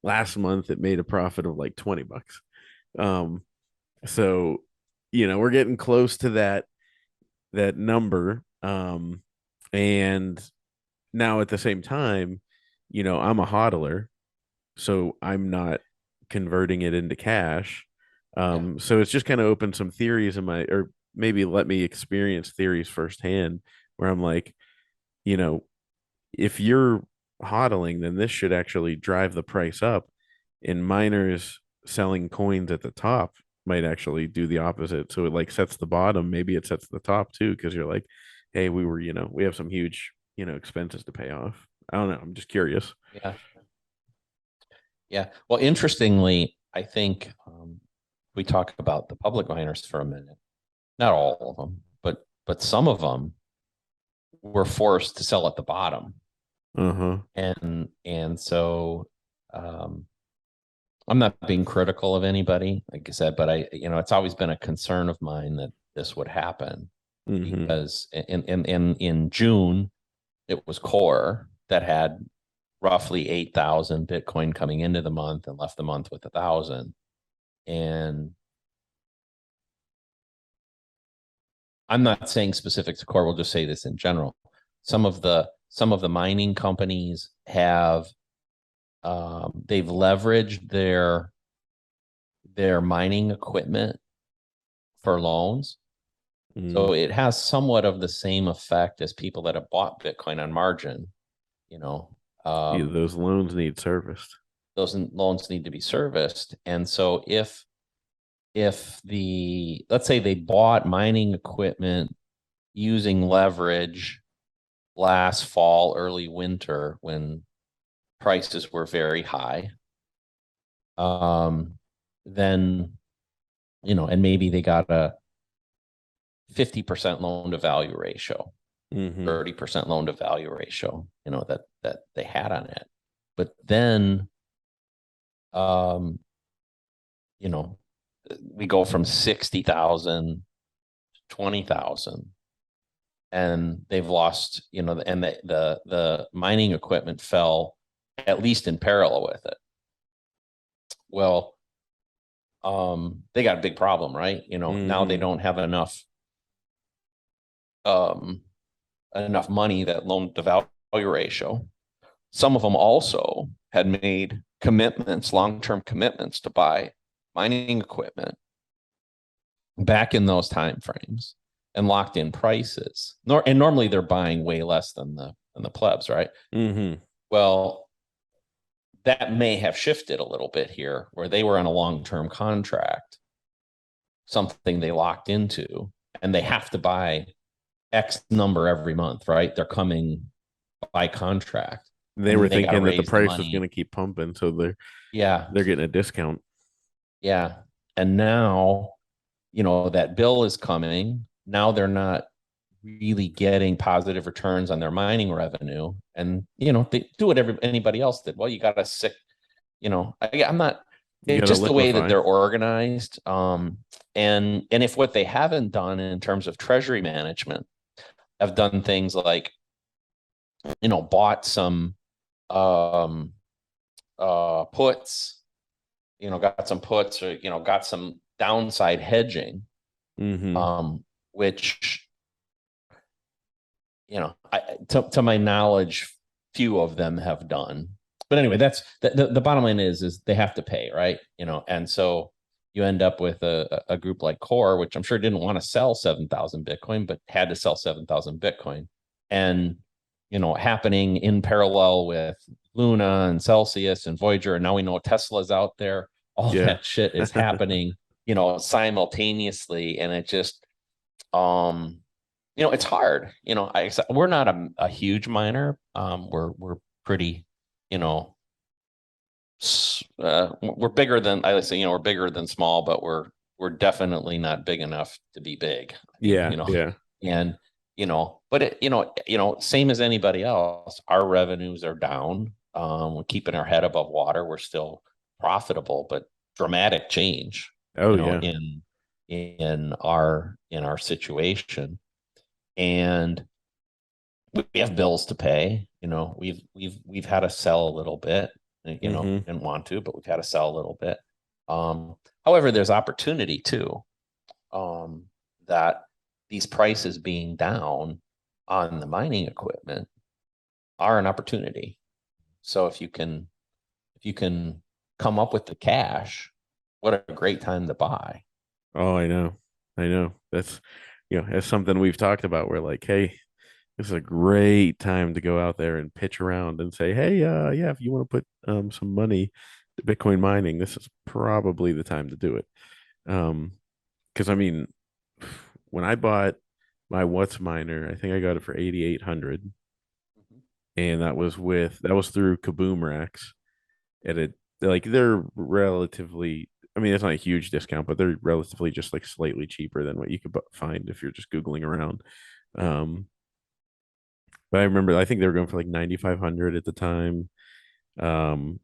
last month it made a profit of like $20. Um, so we're getting close to that number. And now at the same time, I'm a hodler, so I'm not converting it into cash. Yeah. So it's just kind of opened some theories in my, or maybe let me experience theories firsthand where I'm like, you know, if you're hodling, then this should actually drive the price up. And miners selling coins at the top might actually do the opposite. So it like sets the bottom. Maybe it sets the top too, because you're like, hey, we have some huge, expenses to pay off. I don't know. I'm just curious. Yeah. Yeah. Well, interestingly, I think we talk about the public miners for a minute. Not all of them, but some of them were forced to sell at the bottom. Uh-huh. And so I'm not being critical of anybody, like I said, but it's always been a concern of mine that this would happen Mm-hmm. because in June, it was Core that had roughly 8,000 Bitcoin coming into the month and left the month with 1,000. And I'm not saying specific to Core. We'll just say this in general. Some of the mining companies have they've leveraged their mining equipment for loans. So it has somewhat of the same effect as people that have bought Bitcoin on margin. You know, Yeah, those loans need serviced. those loans need to be serviced. And so if let's say they bought mining equipment using leverage last fall, early winter when prices were very high, then and maybe they got a 50% loan to value ratio, 30% loan to value ratio, that they had on it. But then we go from 60,000 to 20,000 and they've lost, and the mining equipment fell at least in parallel with it. Well, they got a big problem, right? Now they don't have enough money, that loan to value ratio. Some of them also had made commitments, long-term commitments to buy mining equipment back in those time frames and locked in prices. And normally they're buying way less than the plebs, right? Well, that may have shifted a little bit here, where they were on a long-term contract, something they locked into, and they have to buy X number every month, right? They're coming by contract. They were thinking that the price was going to keep pumping, so they're getting a discount. Yeah. And now, that bill is coming. Now they're not really getting positive returns on their mining revenue. And, they do what anybody else did. Well, you got a sick, I'm not, it's just the way that they're organized. And if what they haven't done in terms of treasury management have done things like, bought some puts, got some puts, or got some downside hedging, which to my knowledge, few of them have done. But anyway, that's the bottom line is they have to pay, right? And so you end up with a group like Core, which I'm sure didn't want to sell 7,000 Bitcoin, but had to sell 7,000 Bitcoin. And, happening in parallel with Luna and Celsius and Voyager. And now we know Tesla's out there. All Yeah. that shit is happening, simultaneously. And it just, it's hard. We're not a huge miner. We're pretty, you know, we're bigger than I would say, we're bigger than small, but we're definitely not big enough to be big. Yeah. Yeah. And but same as anybody else, our revenues are down. We're keeping our head above water. We're still profitable, but dramatic change, Oh yeah. in our situation. And we have bills to pay. We've had to sell a little bit. Mm-hmm. Didn't want to, but we've had to sell a little bit. However, there's opportunity too. That these prices being down on the mining equipment are an opportunity. So if you can come up with the cash, what a great time to buy. Oh, I know. I know. That's, that's something we've talked about. We're like, hey, this is a great time to go out there and pitch around and say, hey, yeah, if you want to put some money to Bitcoin mining, this is probably the time to do it. Because I mean, when I bought my What's miner, I think I got it for 8,800, and that was through Kaboom Racks. At it, like they're relatively, I mean, it's not a huge discount, but they're relatively just like slightly cheaper than what you could find if you're just Googling around. Um, but I remember, I think they were going for like 9,500 at the time. Um,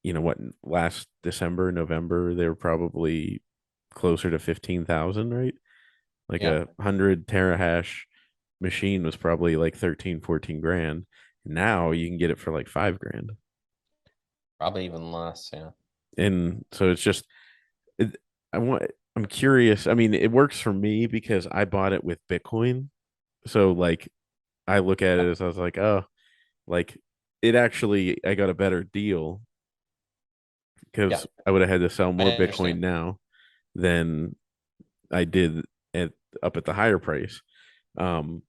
what, last December, November, they were probably closer to 15,000, right? Like Yeah, 100 terahash machine was probably like 13, 14 grand. Now you can get it for like 5 grand. probably even less. Yeah. And so it's just, it, I'm curious. I mean, it works for me because I bought it with Bitcoin. So like I look at it as I was like, oh, like it actually, I got a better deal Yeah, because I would have had to sell I more Bitcoin understand. now than I did at up at the higher price. Um,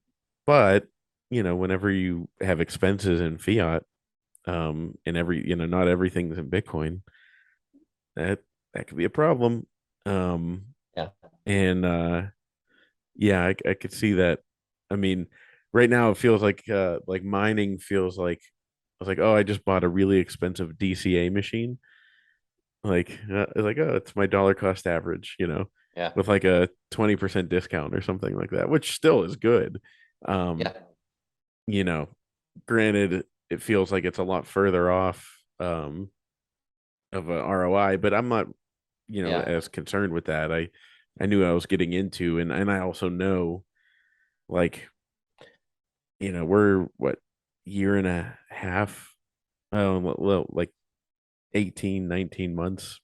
but whenever you have expenses in fiat, and not everything's in Bitcoin, that that could be a problem. Um, Yeah. and yeah, I could see that. I mean, right now it feels like mining feels like I was like, oh, I just bought a really expensive DCA machine. It's like, oh, it's my dollar cost average, Yeah. with like a 20% discount or something like that, which still is good. Um, Yeah. you know, Granted, it feels like it's a lot further off of a ROI, but I'm not, Yeah. as concerned with that. I knew I was getting into, and I also know, like, we're what, year and a half, well, like 18, 19 months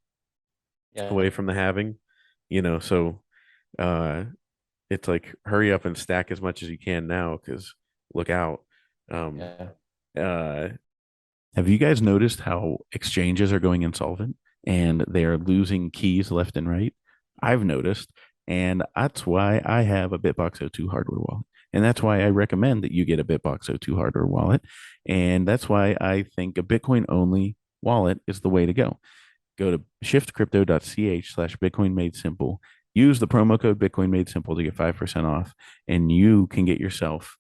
Yeah. away from the halving, so uh it's like hurry up and stack as much as you can now because look out. Um Yeah. uh have you guys noticed how exchanges are going insolvent and they are losing keys left and right? I've noticed, and that's why I have a Bitbox O2 hardware wallet. And that's why I recommend that you get a Bitbox O2 hardware wallet. And that's why I think a Bitcoin only wallet is the way to go. Go to shiftcrypto.ch/Bitcoin made simple. Use the promo code Bitcoin made simple to get 5% off, and you can get yourself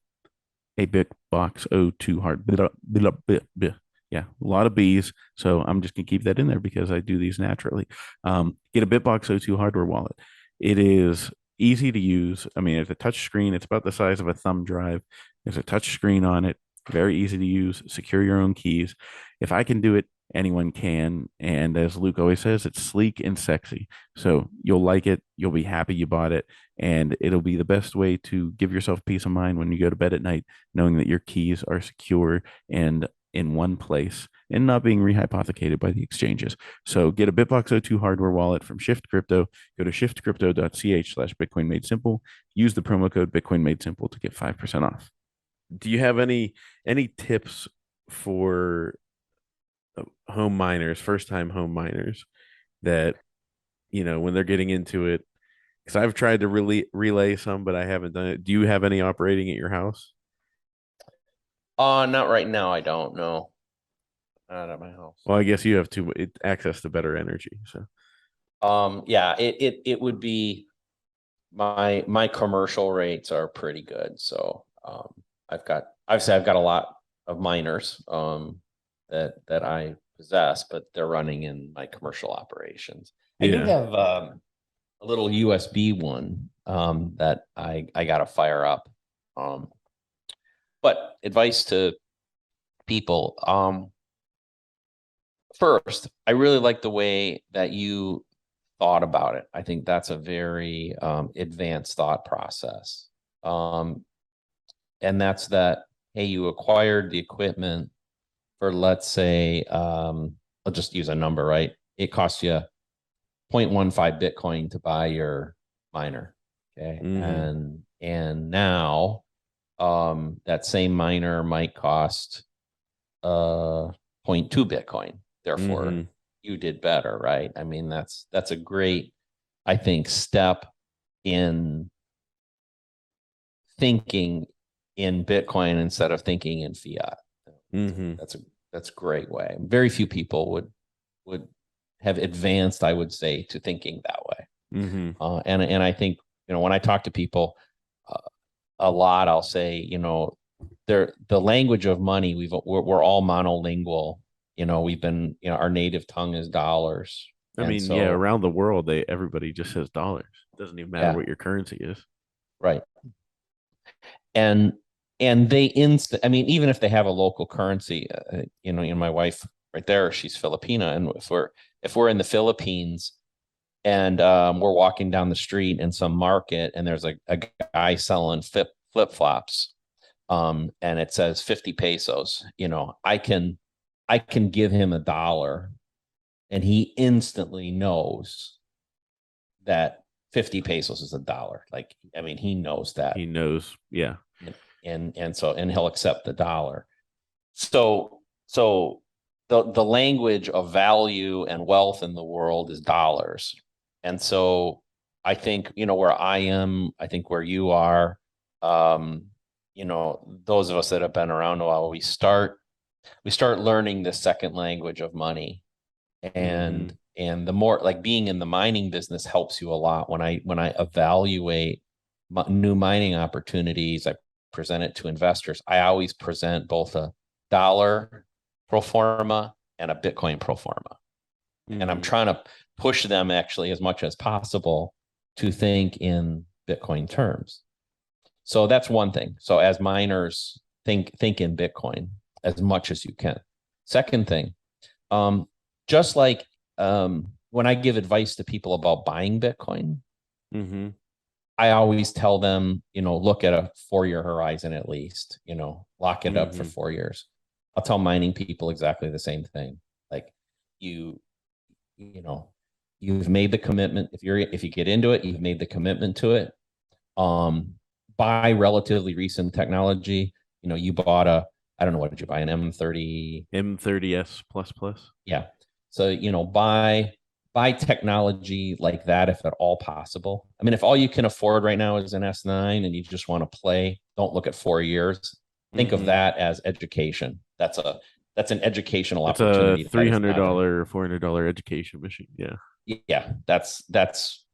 a Bitbox O2 hard. Yeah, a lot of B's. So I'm just going to keep that in there because I do these naturally. Get a Bitbox O2 hardware wallet. It is easy to use. I mean, it's a touch screen. It's about the size of a thumb drive. There's a touch screen on it. Very easy to use. Secure your own keys. If I can do it, anyone can. And as Luke always says, it's sleek and sexy. So you'll like it. You'll be happy you bought it. And it'll be the best way to give yourself peace of mind when you go to bed at night, knowing that your keys are secure and in one place and not being rehypothecated by the exchanges. So get a Bitbox O2 hardware wallet from Shift Crypto. Go to shiftcrypto.ch/Bitcoin made simple. Use the promo code Bitcoin made simple to get 5% off. Do you have any tips for home miners, first time home miners, that when they're getting into it, because I've tried to relay some, but I haven't done it. Do you have any operating at your house? Not right now. I don't know. Not at my house. Well, I guess you have access to better energy. So, Yeah, it would be my commercial rates are pretty good. So, I've got a lot of miners, that I possess, but they're running in my commercial operations. I do yeah. have, a little USB one, that I got to fire up. Um, but advice to people, first, I really like the way that you thought about it. I think that's a very, advanced thought process. Um, and that's that, hey, you acquired the equipment for, let's say, I'll just use a number, right? It costs you 0.15 Bitcoin to buy your miner. Okay. Mm-hmm. And now, that same miner might cost uh zero point 0.2 Bitcoin. Therefore, Mm-hmm. you did better, right? I mean, that's a great, I think, step in thinking in Bitcoin instead of thinking in fiat. Mm-hmm. That's a that's a great way. Very few people would have advanced, I would say, to thinking that way. Mm-hmm. And I think, when I talk to people, uh, a lot, I'll say, the language of money, we're all monolingual. We've been, our native tongue is dollars. I And mean, yeah, so, around the world, everybody just says dollars. It doesn't even matter yeah, what your currency is. right. And and they I mean, even if they have a local currency, my wife right there, she's Filipina, and if we're in the Philippines, and, we're walking down the street in some market, and there's a guy selling flip flops, and it says 50 pesos. I can give him $1, and he instantly knows that 50 pesos is $1. Like, I mean, he knows that. He knows. Yeah. And he'll accept the dollar. So the language of value and wealth in the world is dollars. And so I think, where I am, I think where you are, those of us that have been around a while, we start learning the second language of money. Mm-hmm. And the more, like, being in the mining business helps you a lot. When I evaluate new mining opportunities, I present it to investors. I always present both a dollar pro forma and a Bitcoin pro forma. And I'm Mm-hmm. trying to push them, actually, as much as possible, to think in Bitcoin terms. So that's one thing. So as miners, think in Bitcoin as much as you can. Second thing, um, just like, when I give advice to people about buying Bitcoin, Mm-hmm. I always tell them, look at a 4-year horizon at least, lock it up for Mm-hmm. 4 years. I'll tell mining people exactly the same thing. Like, you, you know, you've made the commitment. If you get into it, you've made the commitment to it. Um, buy relatively recent technology. You bought I don't know, what did you buy? An M30? M30S plus plus. Yeah. So, buy technology like that if at all possible. I mean, if all you can afford right now is an S9 and you just want to play, don't look at 4 years. Think of Mm-hmm. that as education. That's an educational It's a opportunity that three is hundred not. dollar or $400 education machine. Yeah. Yeah, that's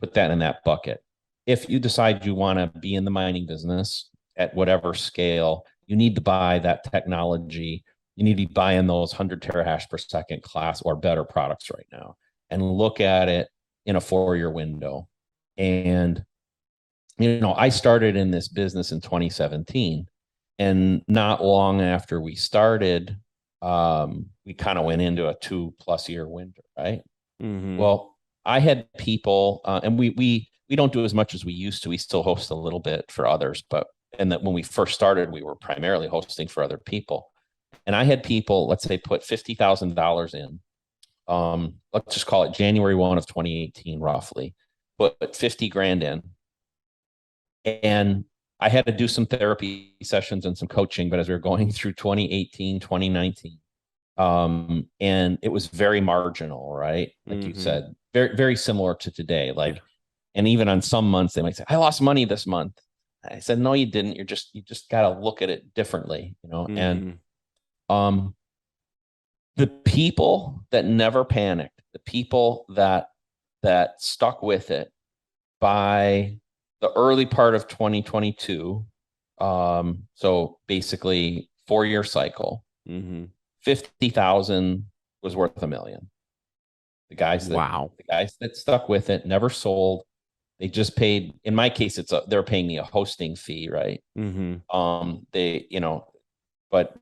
put that in that bucket. If you decide you want to be in the mining business at whatever scale, you need to buy that technology. You need to be buying those 100 terahash per second class or better products right now, and look at it in a 4-year window. And, I started in this business in 2017, and not long after we started, we kind of went into a 2+ year winter, right? Mm-hmm. Well, I had people, and we don't do as much as we used to. We still host a little bit for others, but and that when we first started, we were primarily hosting for other people. And I had people, let's say, put $50,000 in. Let's just call it January 1 of 2018, roughly. Put 50 grand in, and I had to do some therapy sessions and some coaching, but as we were going through 2018, 2019, and it was very marginal, right? Like you said, very, very similar to today. Like, Yeah. and even on some months, they might say, I lost money this month. I said, no, you didn't. You just got to look at it differently, you know? And, um, the people that never panicked, the people that stuck with it by the early part of 2022, so basically 4-year cycle, 50,000 was worth $1 million. The guys Wow. that stuck with it never sold. They just paid. In my case, they're paying me a hosting fee, right? They, you know, but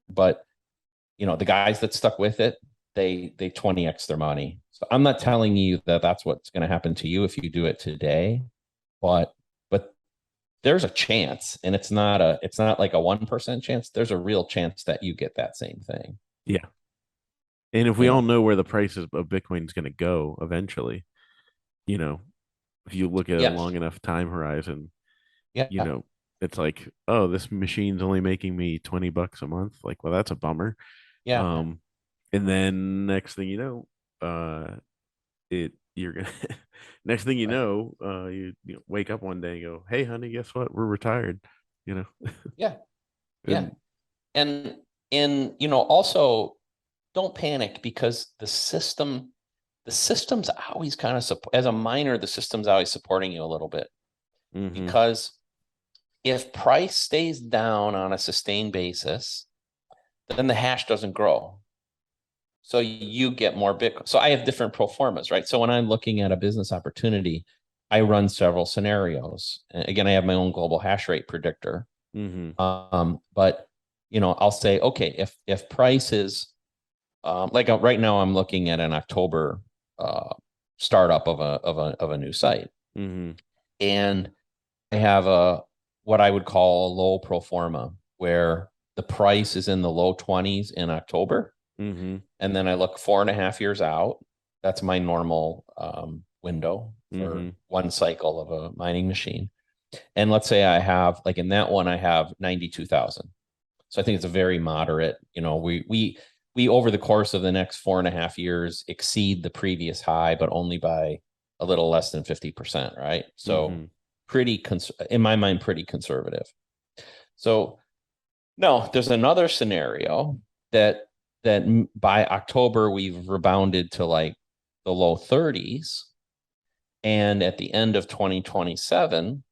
you know, the guys that stuck with it, they 20x their money. So I'm not telling you that that's what's going to happen to you if you do it today, but there's a chance, and it's not like a 1% chance. There's a real chance that you get that same thing. Yeah. And if we You all know, know where the price of Bitcoin is going to go eventually, you know, if you look at a yeah, long enough time horizon, you yeah, know, it's like, oh, this machine's only making me $20 a month. Like, well, that's a bummer. yeah, Um, and then next thing you know, you're gonna next thing you right, know, you wake up one day and go, hey, honey, guess what? We're retired. You know, yeah, yeah, and and you know, also don't panic because the system's always kind of as a miner, the system's always supporting you a little bit mm-hmm, because if price stays down on a sustained basis, then the hash doesn't grow. So you get more Bitcoin. So I have different pro formas, right? So when I'm looking at a business opportunity, I run several scenarios. Again, I have my own global hash rate predictor. mm-hmm, But you know, I'll say, okay, if price is like right now, I'm looking at an October uh, startup of a new site, mm-hmm, and I have a what I would call a low pro forma where the price is in the low 20s in October, mm-hmm, and then I look 4.5 years out. That's my normal window mm-hmm. for one cycle of a mining machine. And let's say I have, like in that one, I have 92,000. So I think it's a very moderate, you know, we over the course of the next 4.5 years exceed the previous high, but only by a little less than 50%, right? Mm-hmm. So in my mind, pretty conservative. So no, there's another scenario that that by October we've rebounded to like the low 30s, and at the end of 2027,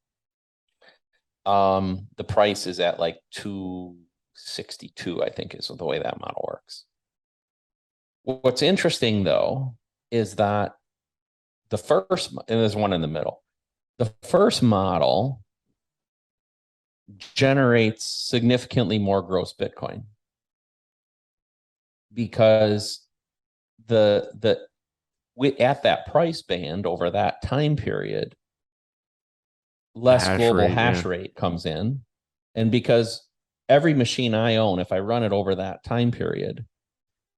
the price is at like 262, I think is the way that model works. What's interesting though is that and there's one in the middle. The first model generates significantly more gross Bitcoin because the at that price band over that time period, The less hash global rate, hash yeah. rate comes in. And because every machine I own, if I run it over that time period,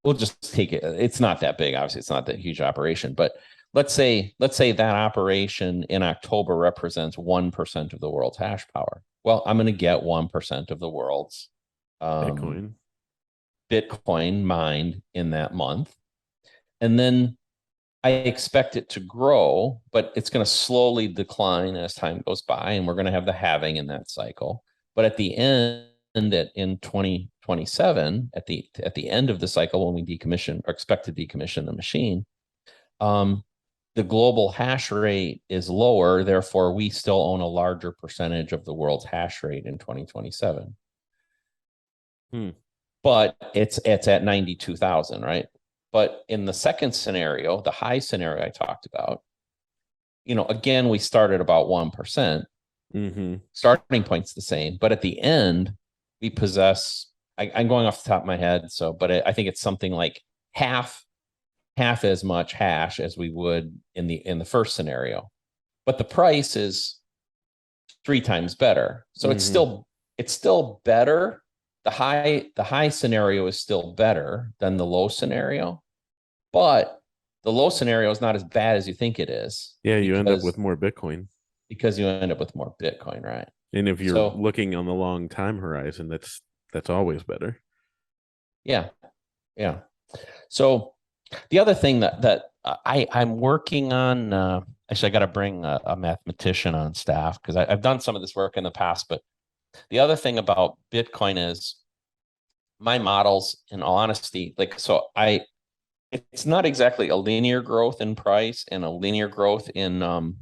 we'll just take it. It's not that big. Obviously, it's not that huge operation, but let's say that operation in October represents 1% of the world's hash power. Well, I'm going to get 1% of the world's um, Bitcoin. Bitcoin mined in that month. And then I expect it to grow, but it's going to slowly decline as time goes by, and we're going to have the halving in that cycle. But at the end, in 2027, at the end of the cycle, when we decommission or expect to decommission the machine, the global hash rate is lower. Therefore, we still own a larger percentage of the world's hash rate in 2027. Hmm. But it's at 92,000, right? But in the second scenario, the high scenario I talked about, you know, again, we start at about 1%. Mm-hmm. Starting point's the same, but at the end, we possess, I'm going off the top of my head, so, but I think it's something like half as much hash as we would in the first scenario. But the price is 3 times better. So Mm-hmm. it's still better. The high scenario is still better than the low scenario, but the low scenario is not as bad as you think it is Yeah, you end up because with more Bitcoin. you end up with more Bitcoin, right? And if you're So looking on the long time horizon, that's always better. yeah, yeah. So the other thing I'm working on, actually, I got to bring a mathematician on staff because I've done some of this work in the past. But the other thing about Bitcoin is my models, in all honesty, like, it's not exactly a linear growth in price and a linear growth in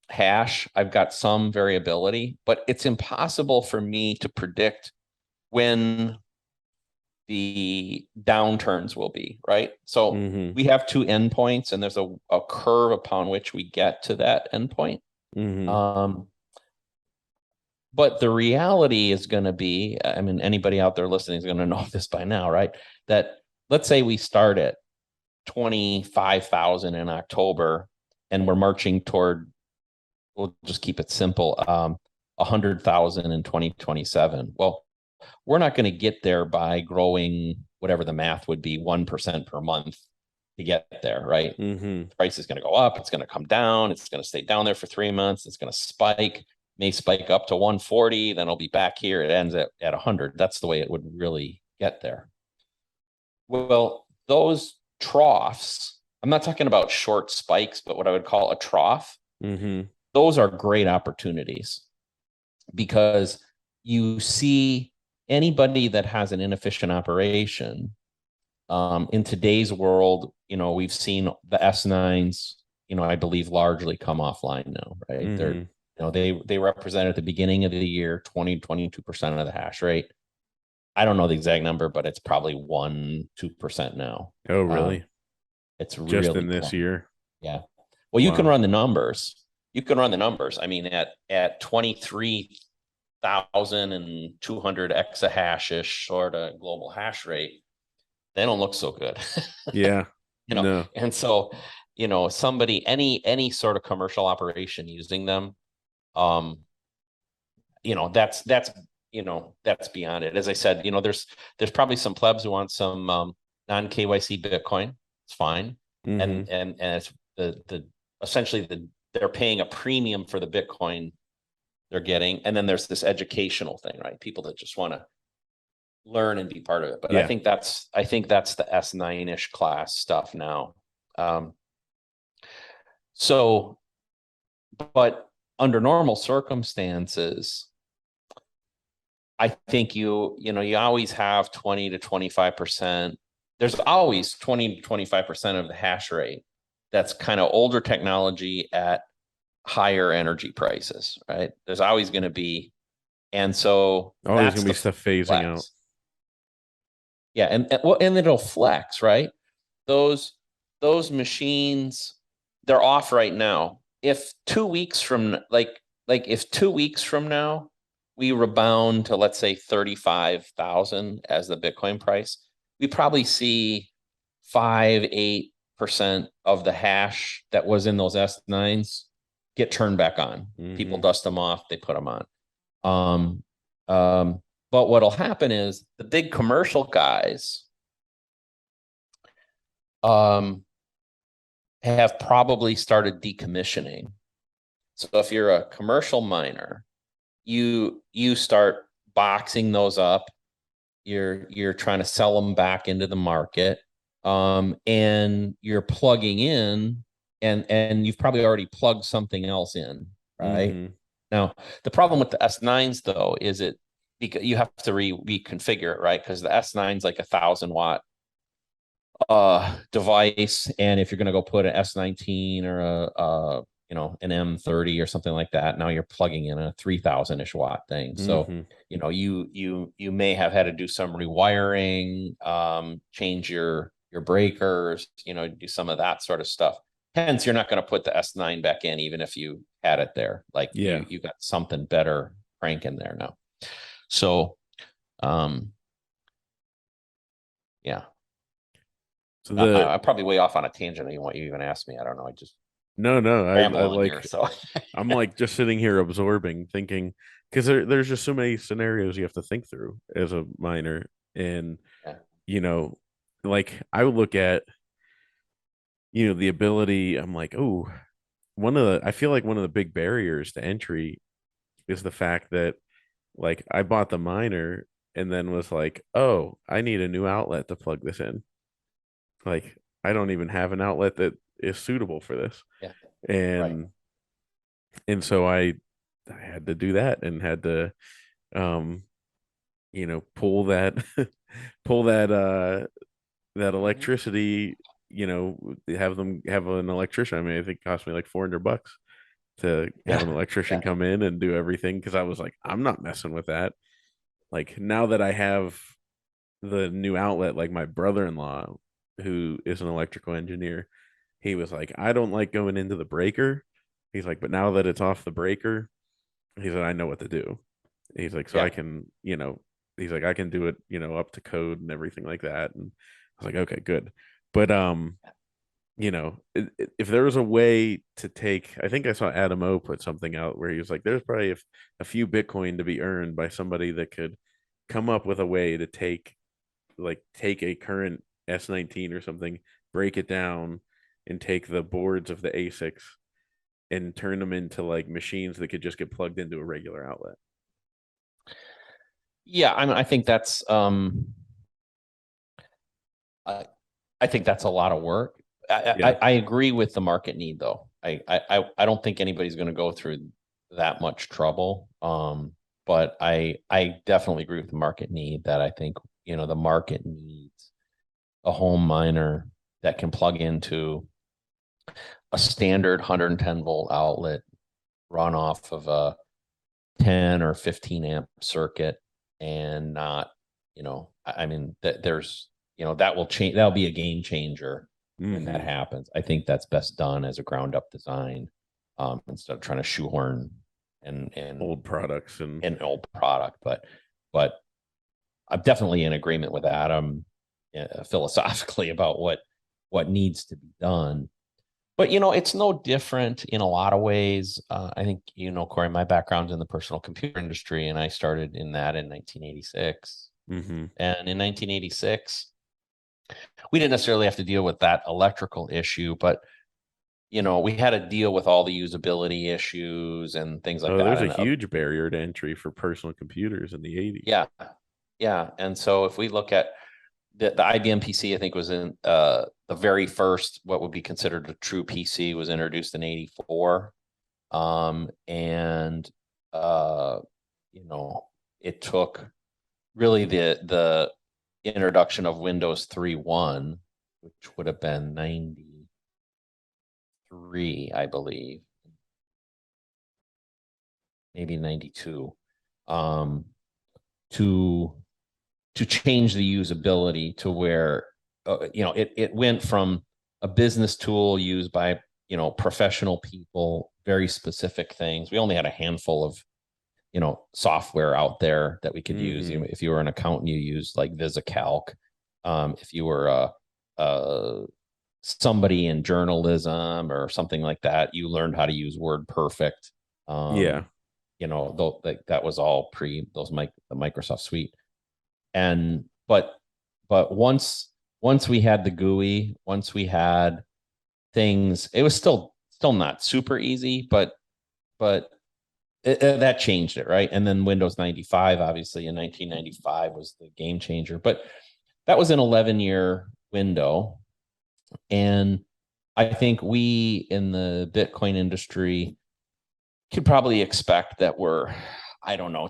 hash. I've got some variability, but it's impossible for me to predict when the downturns will be, right? So Mm-hmm. we have two endpoints, and there's a curve upon which we get to that endpoint. Mm-hmm. Um, but the reality is going to be, I mean, anybody out there listening is going to know this by now, right? That let's say we start at 25,000 in October and we're marching toward, we'll just keep it simple, 100,000 in 2027. Well, we're not going to get there by growing whatever the math would be 1% per month to get there, right? Mm-hmm. The price is going to go up, it's going to come down, it's going to stay down there for 3 months, it's going to spike, may spike up to 140, then it'll be back here, it ends at 100. That's the way it would really get there. Well, those troughs, I'm not talking about short spikes, but what I would call a trough, Mm-hmm. those are great opportunities because you see anybody that has an inefficient operation in today's world, we've seen the S9s, I believe largely come offline now, right? Mm-hmm. They represent at the beginning of the year 22% of the hash rate. I don't know the exact number, but it's probably 1-2% now. Oh, Um, really? it's Just really in this close. year? Yeah. Well, you can Wow. run the numbers. You can run the numbers. I mean, at 23,200 exahash-ish sort of global hash rate, they don't look so good. Yeah. you know, No. and so, somebody, any sort of commercial operation using them, um, that's beyond it. As I said, there's probably some plebs who want some non KYC Bitcoin. It's fine, Mm-hmm. and it's the essentially they're paying a premium for the Bitcoin they're getting, and then there's this educational thing, right? People that just want to learn and be part of it. But Yeah. I think that's the S9-ish class stuff now. Um, so, but under normal circumstances, I think you always have 20 to 25%. There's always 20 to 25% of the hash rate that's kind of older technology at higher energy prices, right? There's always going to be, and so Always that's gonna be the stuff phasing out. flex. Yeah, and it'll flex, right? Those those machines, they're off right now. If 2 weeks from if 2 weeks from now we rebound to, let's say, 35,000 as the Bitcoin price, we probably see 5-8% of the hash that was in those S9s get turned back on. People Mm-hmm. dust them off, they put them on. Um, um, but what'll happen is the big commercial guys um, have probably started decommissioning. So if you're a commercial miner, you start boxing those up. You're trying to sell them back into the market, and you're plugging in, and you've probably already plugged something else in, right? Mm-hmm. Now, the problem with the S9s though is because you have to reconfigure it, right? Because the S9's like 1,000 watt device, and if you're going to go put an S19 or an M30 or something like that, now you're plugging in a 3,000-ish watt thing. So Mm-hmm. you may have had to do some rewiring, change your breakers, do some of that sort of stuff. Hence, you're not going to put the S9 back in even if you had it there. Like Yeah. you got something better cranking there now. So um yeah. So I'm probably way off on a tangent on what you even asked me. I don't know. I just no, ramble I on here. like So I'm like just sitting here absorbing, thinking because there's just so many scenarios you have to think through as a miner. And, yeah. you know, like I would look at, the ability, I'm like, oh, I feel like one of the big barriers to entry is the fact that like I bought the miner and then was like, oh, I need a new outlet to plug this in. Like I don't even have an outlet that is suitable for this. Yeah. Right. And so I had to do that and had to um pull that pull that Mhm. electricity, have them have an electrician. I mean, I think it cost me like $400 to have Yeah. an electrician Yeah. come in and do everything because I was like, I'm not messing with that. Like now that I have the new outlet, like my brother-in-law, who is an electrical engineer, he was like, I don't like going into the breaker. He's like, but now that it's off the breaker, he said, I know what to do. He's like, so I Yeah. can, he's like, I can do it, up to code and everything like that. And I was like, okay, good. But if there was a way to take, I think I saw Adam O put something out where he was like, there's probably a few Bitcoin to be earned by somebody that could come up with a way to take a current S19 or something, break it down, and take the boards of the ASICs and turn them into like machines that could just get plugged into a regular outlet. Yeah. I mean, I think that's I, I think that's a lot of work. Yeah. I agree with the market need though. I don't think anybody's going to go through that much trouble. But I definitely agree with the market need that I think, the market needs a home miner that can plug into a standard 110 volt outlet, run off of a 10 or 15 amp circuit, and not, I mean, that there's, that will change. That'll be a game changer when that Mm-hmm. happens. I think that's best done as a ground up design, instead of trying to shoehorn and Old products and an old product. But I'm definitely in agreement with Adam, philosophically about what needs to be done. But it's no different in a lot of ways. I think Cory, my background's in the personal computer industry, and I started in that in 1986. mm-hmm. And in 1986, we didn't necessarily have to deal with that electrical issue, but we had to deal with all the usability issues and things like Oh, that. there's a And huge barrier to entry for personal computers in the 80s. yeah, yeah. And so if we look at the IBM PC, I think was in the very first, what would be considered a true PC, was introduced in 84. And uh, it took really the introduction of Windows 3.1, which would have been 93, I believe, maybe 92, um, to change the usability to where it went from a business tool used by professional people, very specific things. We only had a handful of software out there that we could use. Mm-hmm. If you were an accountant, you used like VisiCalc. If you were a somebody in journalism or something like that, you learned how to use WordPerfect. Yeah. That was all pre the Microsoft suite. And but once we had the GUI, once we had things, it was still not super easy, but that changed it, right? And then Windows 95, obviously in 1995, was the game changer. But that was an 11-year window, and I think we in the Bitcoin industry could probably expect that we're, I don't know,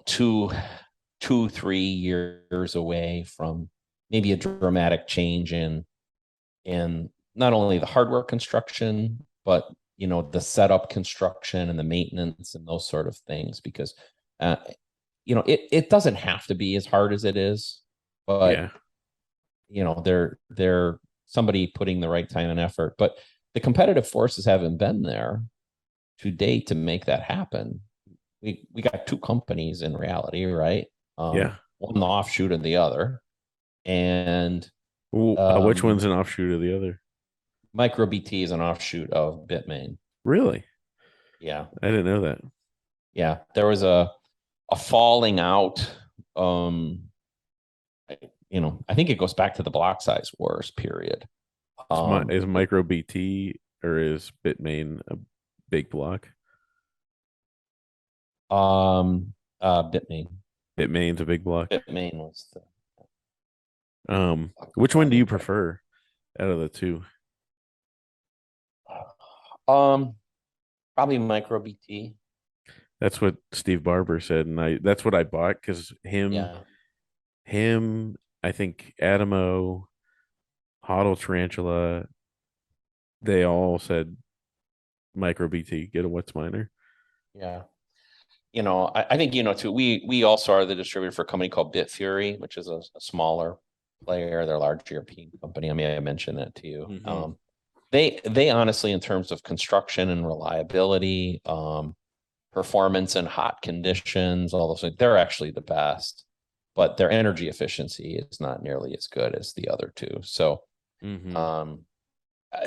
3 years away from maybe a dramatic change in not only the hardware construction, but the setup construction and the maintenance and those sort of things. Because uh, it doesn't have to be as hard as it is, Yeah. but they're somebody putting the right time and effort. But the competitive forces haven't been there to date to make that happen. We got two companies in reality, right? Yeah. One the offshoot of the other, and Ooh, which um, one's an offshoot of the other? MicroBT is an offshoot of Bitmain. Really? Yeah, I didn't know that. yeah. There was a falling out. Um, I think it goes back to the block size wars period. Is micro BT or is Bitmain a big block? Bitmain. Bitmain's a big block. Bitmain was the Which one do you longer term. prefer out of the two? Um, Probably micro BT. That's what Steve Barber said, and I that's what I bought because Yeah, him, I think Adamo, Hodl Tarantula, they all said micro BT, get a what's miner. yeah. I think too. We also are the distributor for a company called Bitfury, which is a smaller player. They're a large European company. I mean, I mentioned that to you. Mm-hmm. They honestly, in terms of construction and reliability, performance in hot conditions, all those things, they're actually the best. But their energy efficiency is not nearly as good as the other two. So Mm-hmm. um,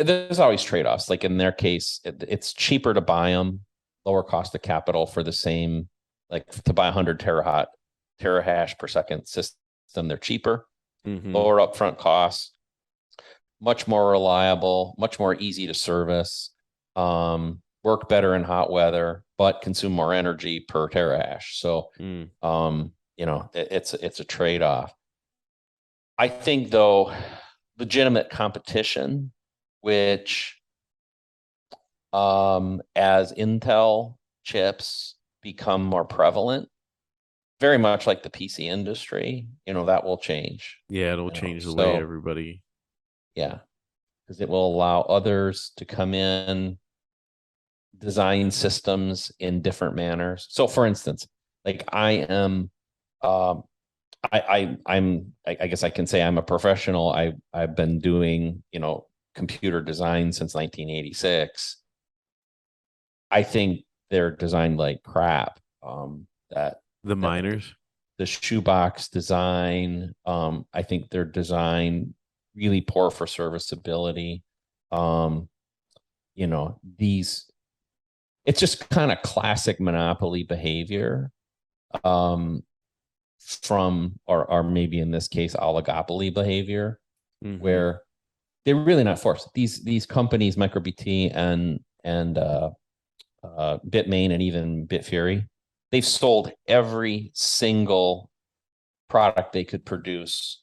there's always trade-offs. Like in their case, it's cheaper to buy them, lower cost of capital for the same, like to buy 100 terahash per second system. They're cheaper, Mm-hmm. lower upfront costs, much more reliable, much more easy to service, work better in hot weather, but consume more energy per terahash. So, Mm. it's a trade-off. I think though, legitimate competition, which as Intel chips become more prevalent, very much like the PC industry, that will change. Yeah, it'll change the way So everybody. yeah, because it will allow others to come in, design systems in different manners. So for instance, like I am um I guess I can say I'm a professional. I've been doing, computer design since 1986. I think they're designed like crap. That The that miners. the shoebox design. I think they're designed really poor for serviceability. Um, these it's just kind of classic monopoly behavior. Um, from or maybe in this case oligopoly behavior, Mm-hmm. where they're really not forced. These companies, MicroBT and Bitmain and even Bitfury, they've sold every single product they could produce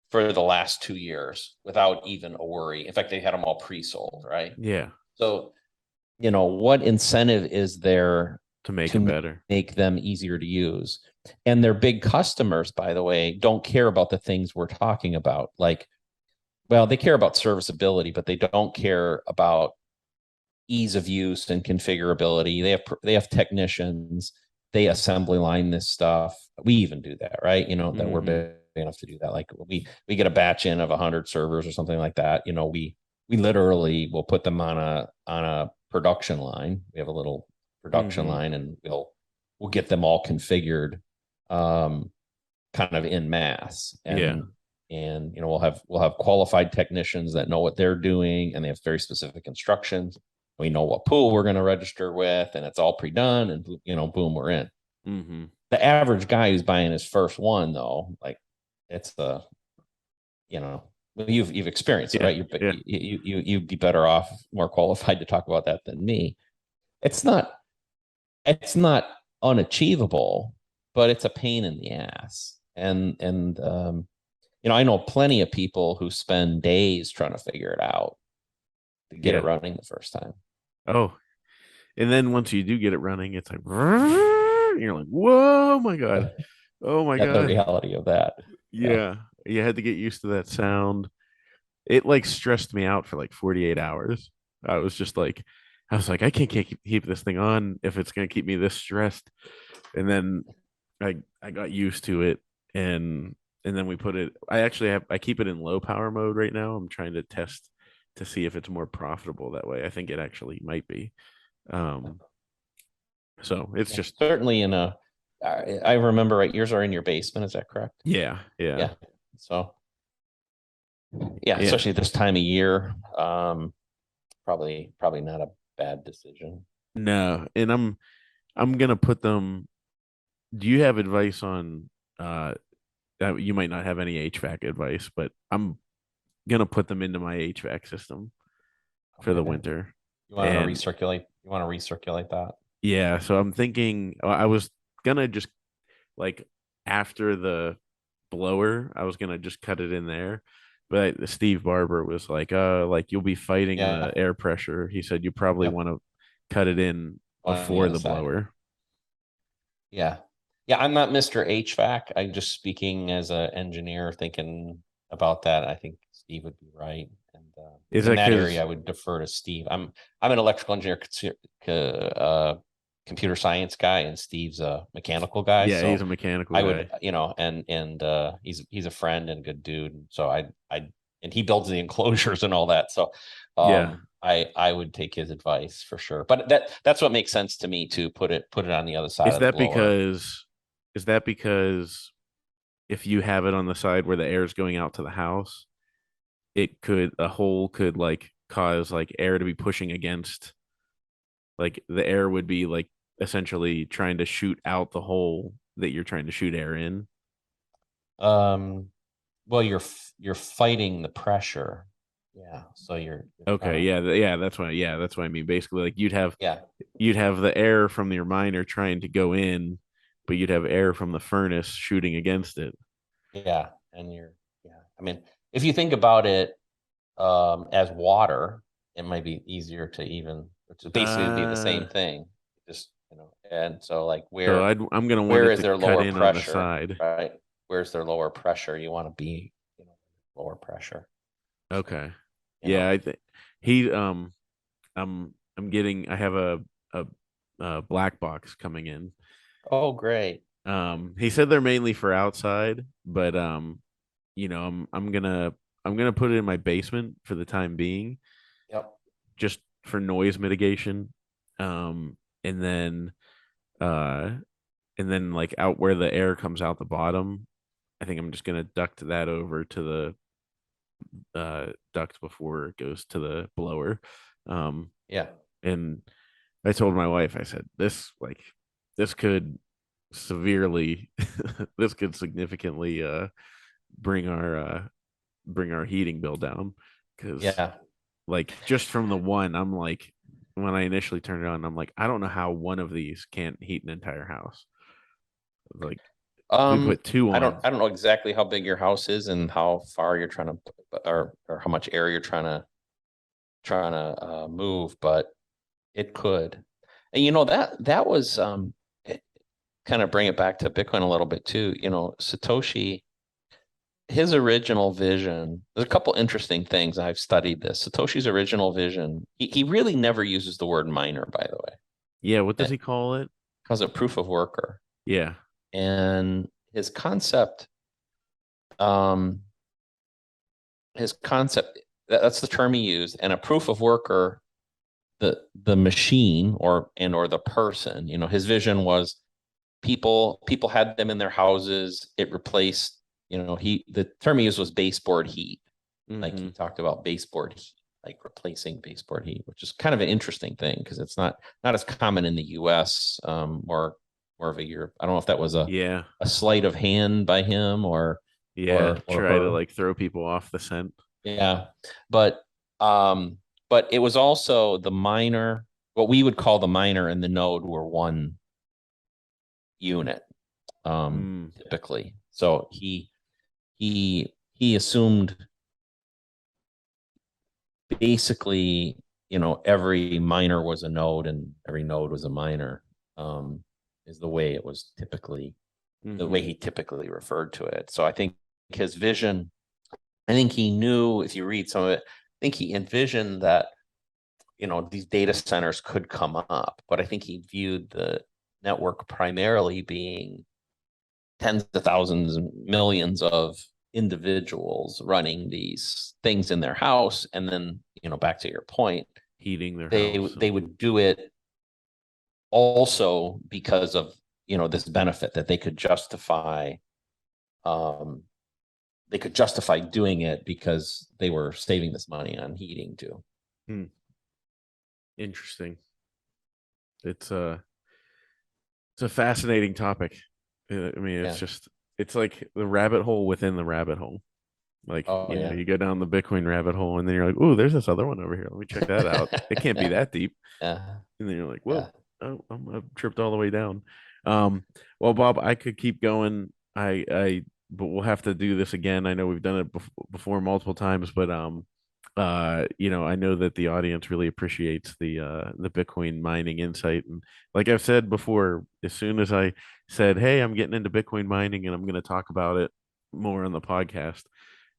for the last 2 years without even a worry. In fact, they had them all pre-sold, right? Yeah, So, what incentive is there to make them to better. make them easier to use? And their big customers, by the way, don't care about the things we're talking about. Like, well, they care about serviceability, but they don't care about ease of use and configurability. They have technicians. They assembly line this stuff. We even do that, right? That we're Mm-hmm. big enough to do that. Like we get a batch in of 100 servers or something like that. We literally will put them on a production line. We have a little production Mm-hmm. line, and we'll get them all configured, um, kind of in mass. Yeah. And we'll have qualified technicians that know what they're doing, and they have very specific instructions. We know what pool we're going to register with, and it's all pre-done, and boom, we're in. Mm-hmm. The average guy who's buying his first one, though, like, it's the you know you've experienced it, Yeah. right? Yeah. You'd be better off, more qualified to talk about that than me. It's not it's not unachievable, but it's a pain in the ass. And I know plenty of people who spend days trying to figure it out to get it Yeah. running the first time. Oh, and then once you do get it running, it's like you're like, whoa, my God. Oh my Yeah, the God. reality of that. Yeah. Yeah. You had to get used to that sound. It like stressed me out for like 48 hours. I was just like, I was like, I can't keep this thing on if it's gonna keep me this stressed. And then I got used to it, and then we put it. I keep it in low power mode right now. I'm trying to test to see if it's more profitable that way. I think it actually might be. Um, so it's Yeah. just Certainly I remember, right, yours are in your basement. Is that correct? yeah, yeah, Yeah. So yeah, yeah. especially this time of year, probably not a bad decision. No, and I'm gonna put them. Do you have advice on uh you might not have any HVAC advice, but I'm gonna put them into my HVAC system for the Okay. winter. You want to And recirculate? You want to recirculate that? Yeah, so I'm thinking I was gonna just like after the blower, I was gonna just cut it in there. But Steve Barber was like you'll be fighting the Yeah. air pressure. He said you probably Yep. want to cut it in On the before other the side. blower. Yeah. Yeah. I'm not Mr. HVAC. I'm just speaking as an engineer thinking about that. I think Steve would be right. And Is in that that area, because I would defer to Steve. I'm an electrical engineer, computer science guy, and Steve's a mechanical guy. yeah, he's So a mechanical I would, guy. and he's a friend and good dude. So I and he builds the enclosures and all that. So Yeah. I would take his advice for sure. But that's what makes sense to me to put it on the other side Is of the that blower. because is that because if you have it on the side where the air is going out to the house, it could a hole could like cause like air to be pushing against like the air would be like essentially trying to shoot out the hole that you're trying to shoot air in. Um, well, you're fighting the pressure. Yeah. So you're trying Okay, to, yeah, that's what I mean. Basically, like yeah, you'd have the air from your miner trying to go in, but you'd have air from the furnace shooting against it. yeah. And yeah. I mean, if you think about it as water, it might be easier to even, which is basically would be the Uh same thing. Just, and so like so I'm gonna want where it is to there cut lower in on the pressure, side. right? Where's there lower pressure? You want to be, lower pressure. So, Okay. Yeah, I think he I'm getting I have a, a black box coming in. oh, great. He said they're mainly for outside, but I'm gonna put it in my basement for the time being, Yep. just for noise mitigation. Um, and then uh, and then like out where the air comes out the bottom, I think I'm just gonna duct that over to the duct before it goes to the blower. Um, Yeah. and I told my wife, I said, this could severely, this could significantly bring our bring our heating bill down because Yeah. like just from the one, I'm like when I initially turned it on, I'm like, I don't know how one of these can't heat an entire house. Like if we Um, put two on, I don't know exactly how big your house is and how far you're trying to, or how much air you're trying to move, but it could. And that was kind of bring it back to Bitcoin a little bit too. Satoshi, his original vision, there's a couple interesting things. I've studied this. Satoshi's original vision, he really never uses the word miner, by the way. yeah, what does It he call it? calls it proof of worker. Yeah. And um, his concept, that's the term he used. And a proof of worker, the machine or the person, his vision was people had them in their houses. It replaced, the term he used was baseboard heat. Like he Mm-hmm. talked about baseboard heat, like replacing baseboard heat, which is kind of an interesting thing because it's not as common in the US, more of a Europe. I don't know if that was Yeah. a sleight of hand by him Yeah. or Try to her. like throw people off the scent. Yeah. But um but it was also the miner, what we would call the miner and the node were one unit, Mm. typically. So he assumed basically, every miner was a node and every node was a miner, is the way Mm-hmm. he typically referred to it. So I think his vision, I think he knew, if you read some of it, I think he envisioned that, these data centers could come up, but I think he viewed the network primarily being tens of thousands and millions of individuals running these things in their house. And then, back to your point, Heating their they house they and would do it also because of, this benefit that um they could justify doing it because they were saving this money on heating too. hmm, interesting. It's a fascinating topic. I mean, Yeah. it's like the rabbit hole within the rabbit hole. Like, Oh yeah. you go down the Bitcoin rabbit hole and then you're like, oh, there's this other one over here. Let me check that out. It can't be that deep. Yeah. And then you're like, Yeah. whoa. Oh, I'm tripped all the way down. Um, well, Bob, I could keep going. But we'll have to do this again. I know we've done it before multiple times, but I know that the audience really appreciates the Bitcoin mining insight. And like I've said before, as soon as I said, "Hey, I'm getting into Bitcoin mining and I'm going to talk about it more on the podcast,"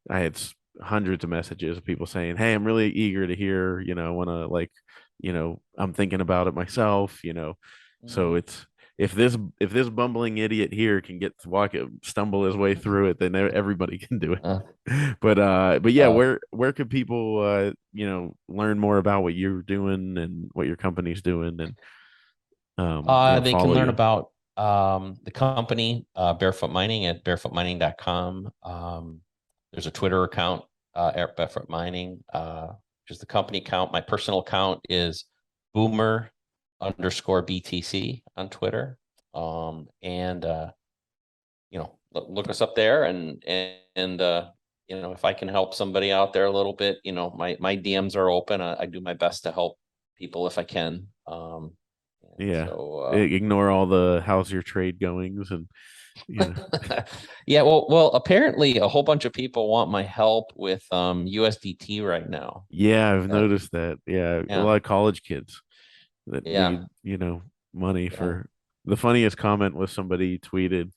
I had hundreds of messages of people saying, "Hey, I'm really eager to hear. I want to I'm thinking about it myself. So Mhm. it's if this bumbling idiot here can stumble his way through it, then everybody can do it. Uh, But yeah, uh, where could people learn more about what you're doing and what your company's doing and they can follow learn you? about the company, Barefoot Mining at barefootmining.com. There's a Twitter account at Barefoot Mining, which is the company account. My personal account is boomer_BTC on Twitter. And look us up there and if I can help somebody out there a little bit, my DMs are open. I do my best to help people if I can. And Yeah. so Ignore all the how's your trade goings and you know. yeah, well, apparently a whole bunch of people want my help with USDT right now. Yeah, I've Uh, noticed that. Yeah, a yeah, lot of college kids that yeah, need, money yeah. for the funniest comment was somebody tweeted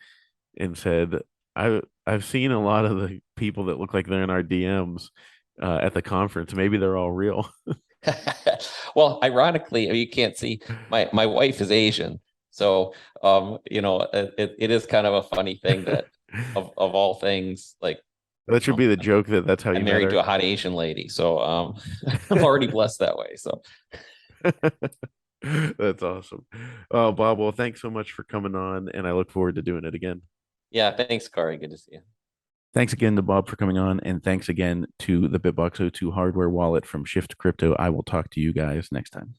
and said, I've seen a lot of the people that look like they're in our DMs at the conference. Maybe they're all real. Well, ironically, you can't see my wife is Asian, so it is kind of a funny thing that of all things, like That should be the joke that's how I'm you met married to her. a hot Asian lady, so I'm already blessed that way. So That's awesome. Oh, Bob, well, thanks so much for coming on, and I look forward to doing it again. yeah, thanks, Cory. Good to see you. Thanks again to Bob for coming on, and thanks again to the BitBox O2 hardware wallet from Shift Crypto. I will talk to you guys next time.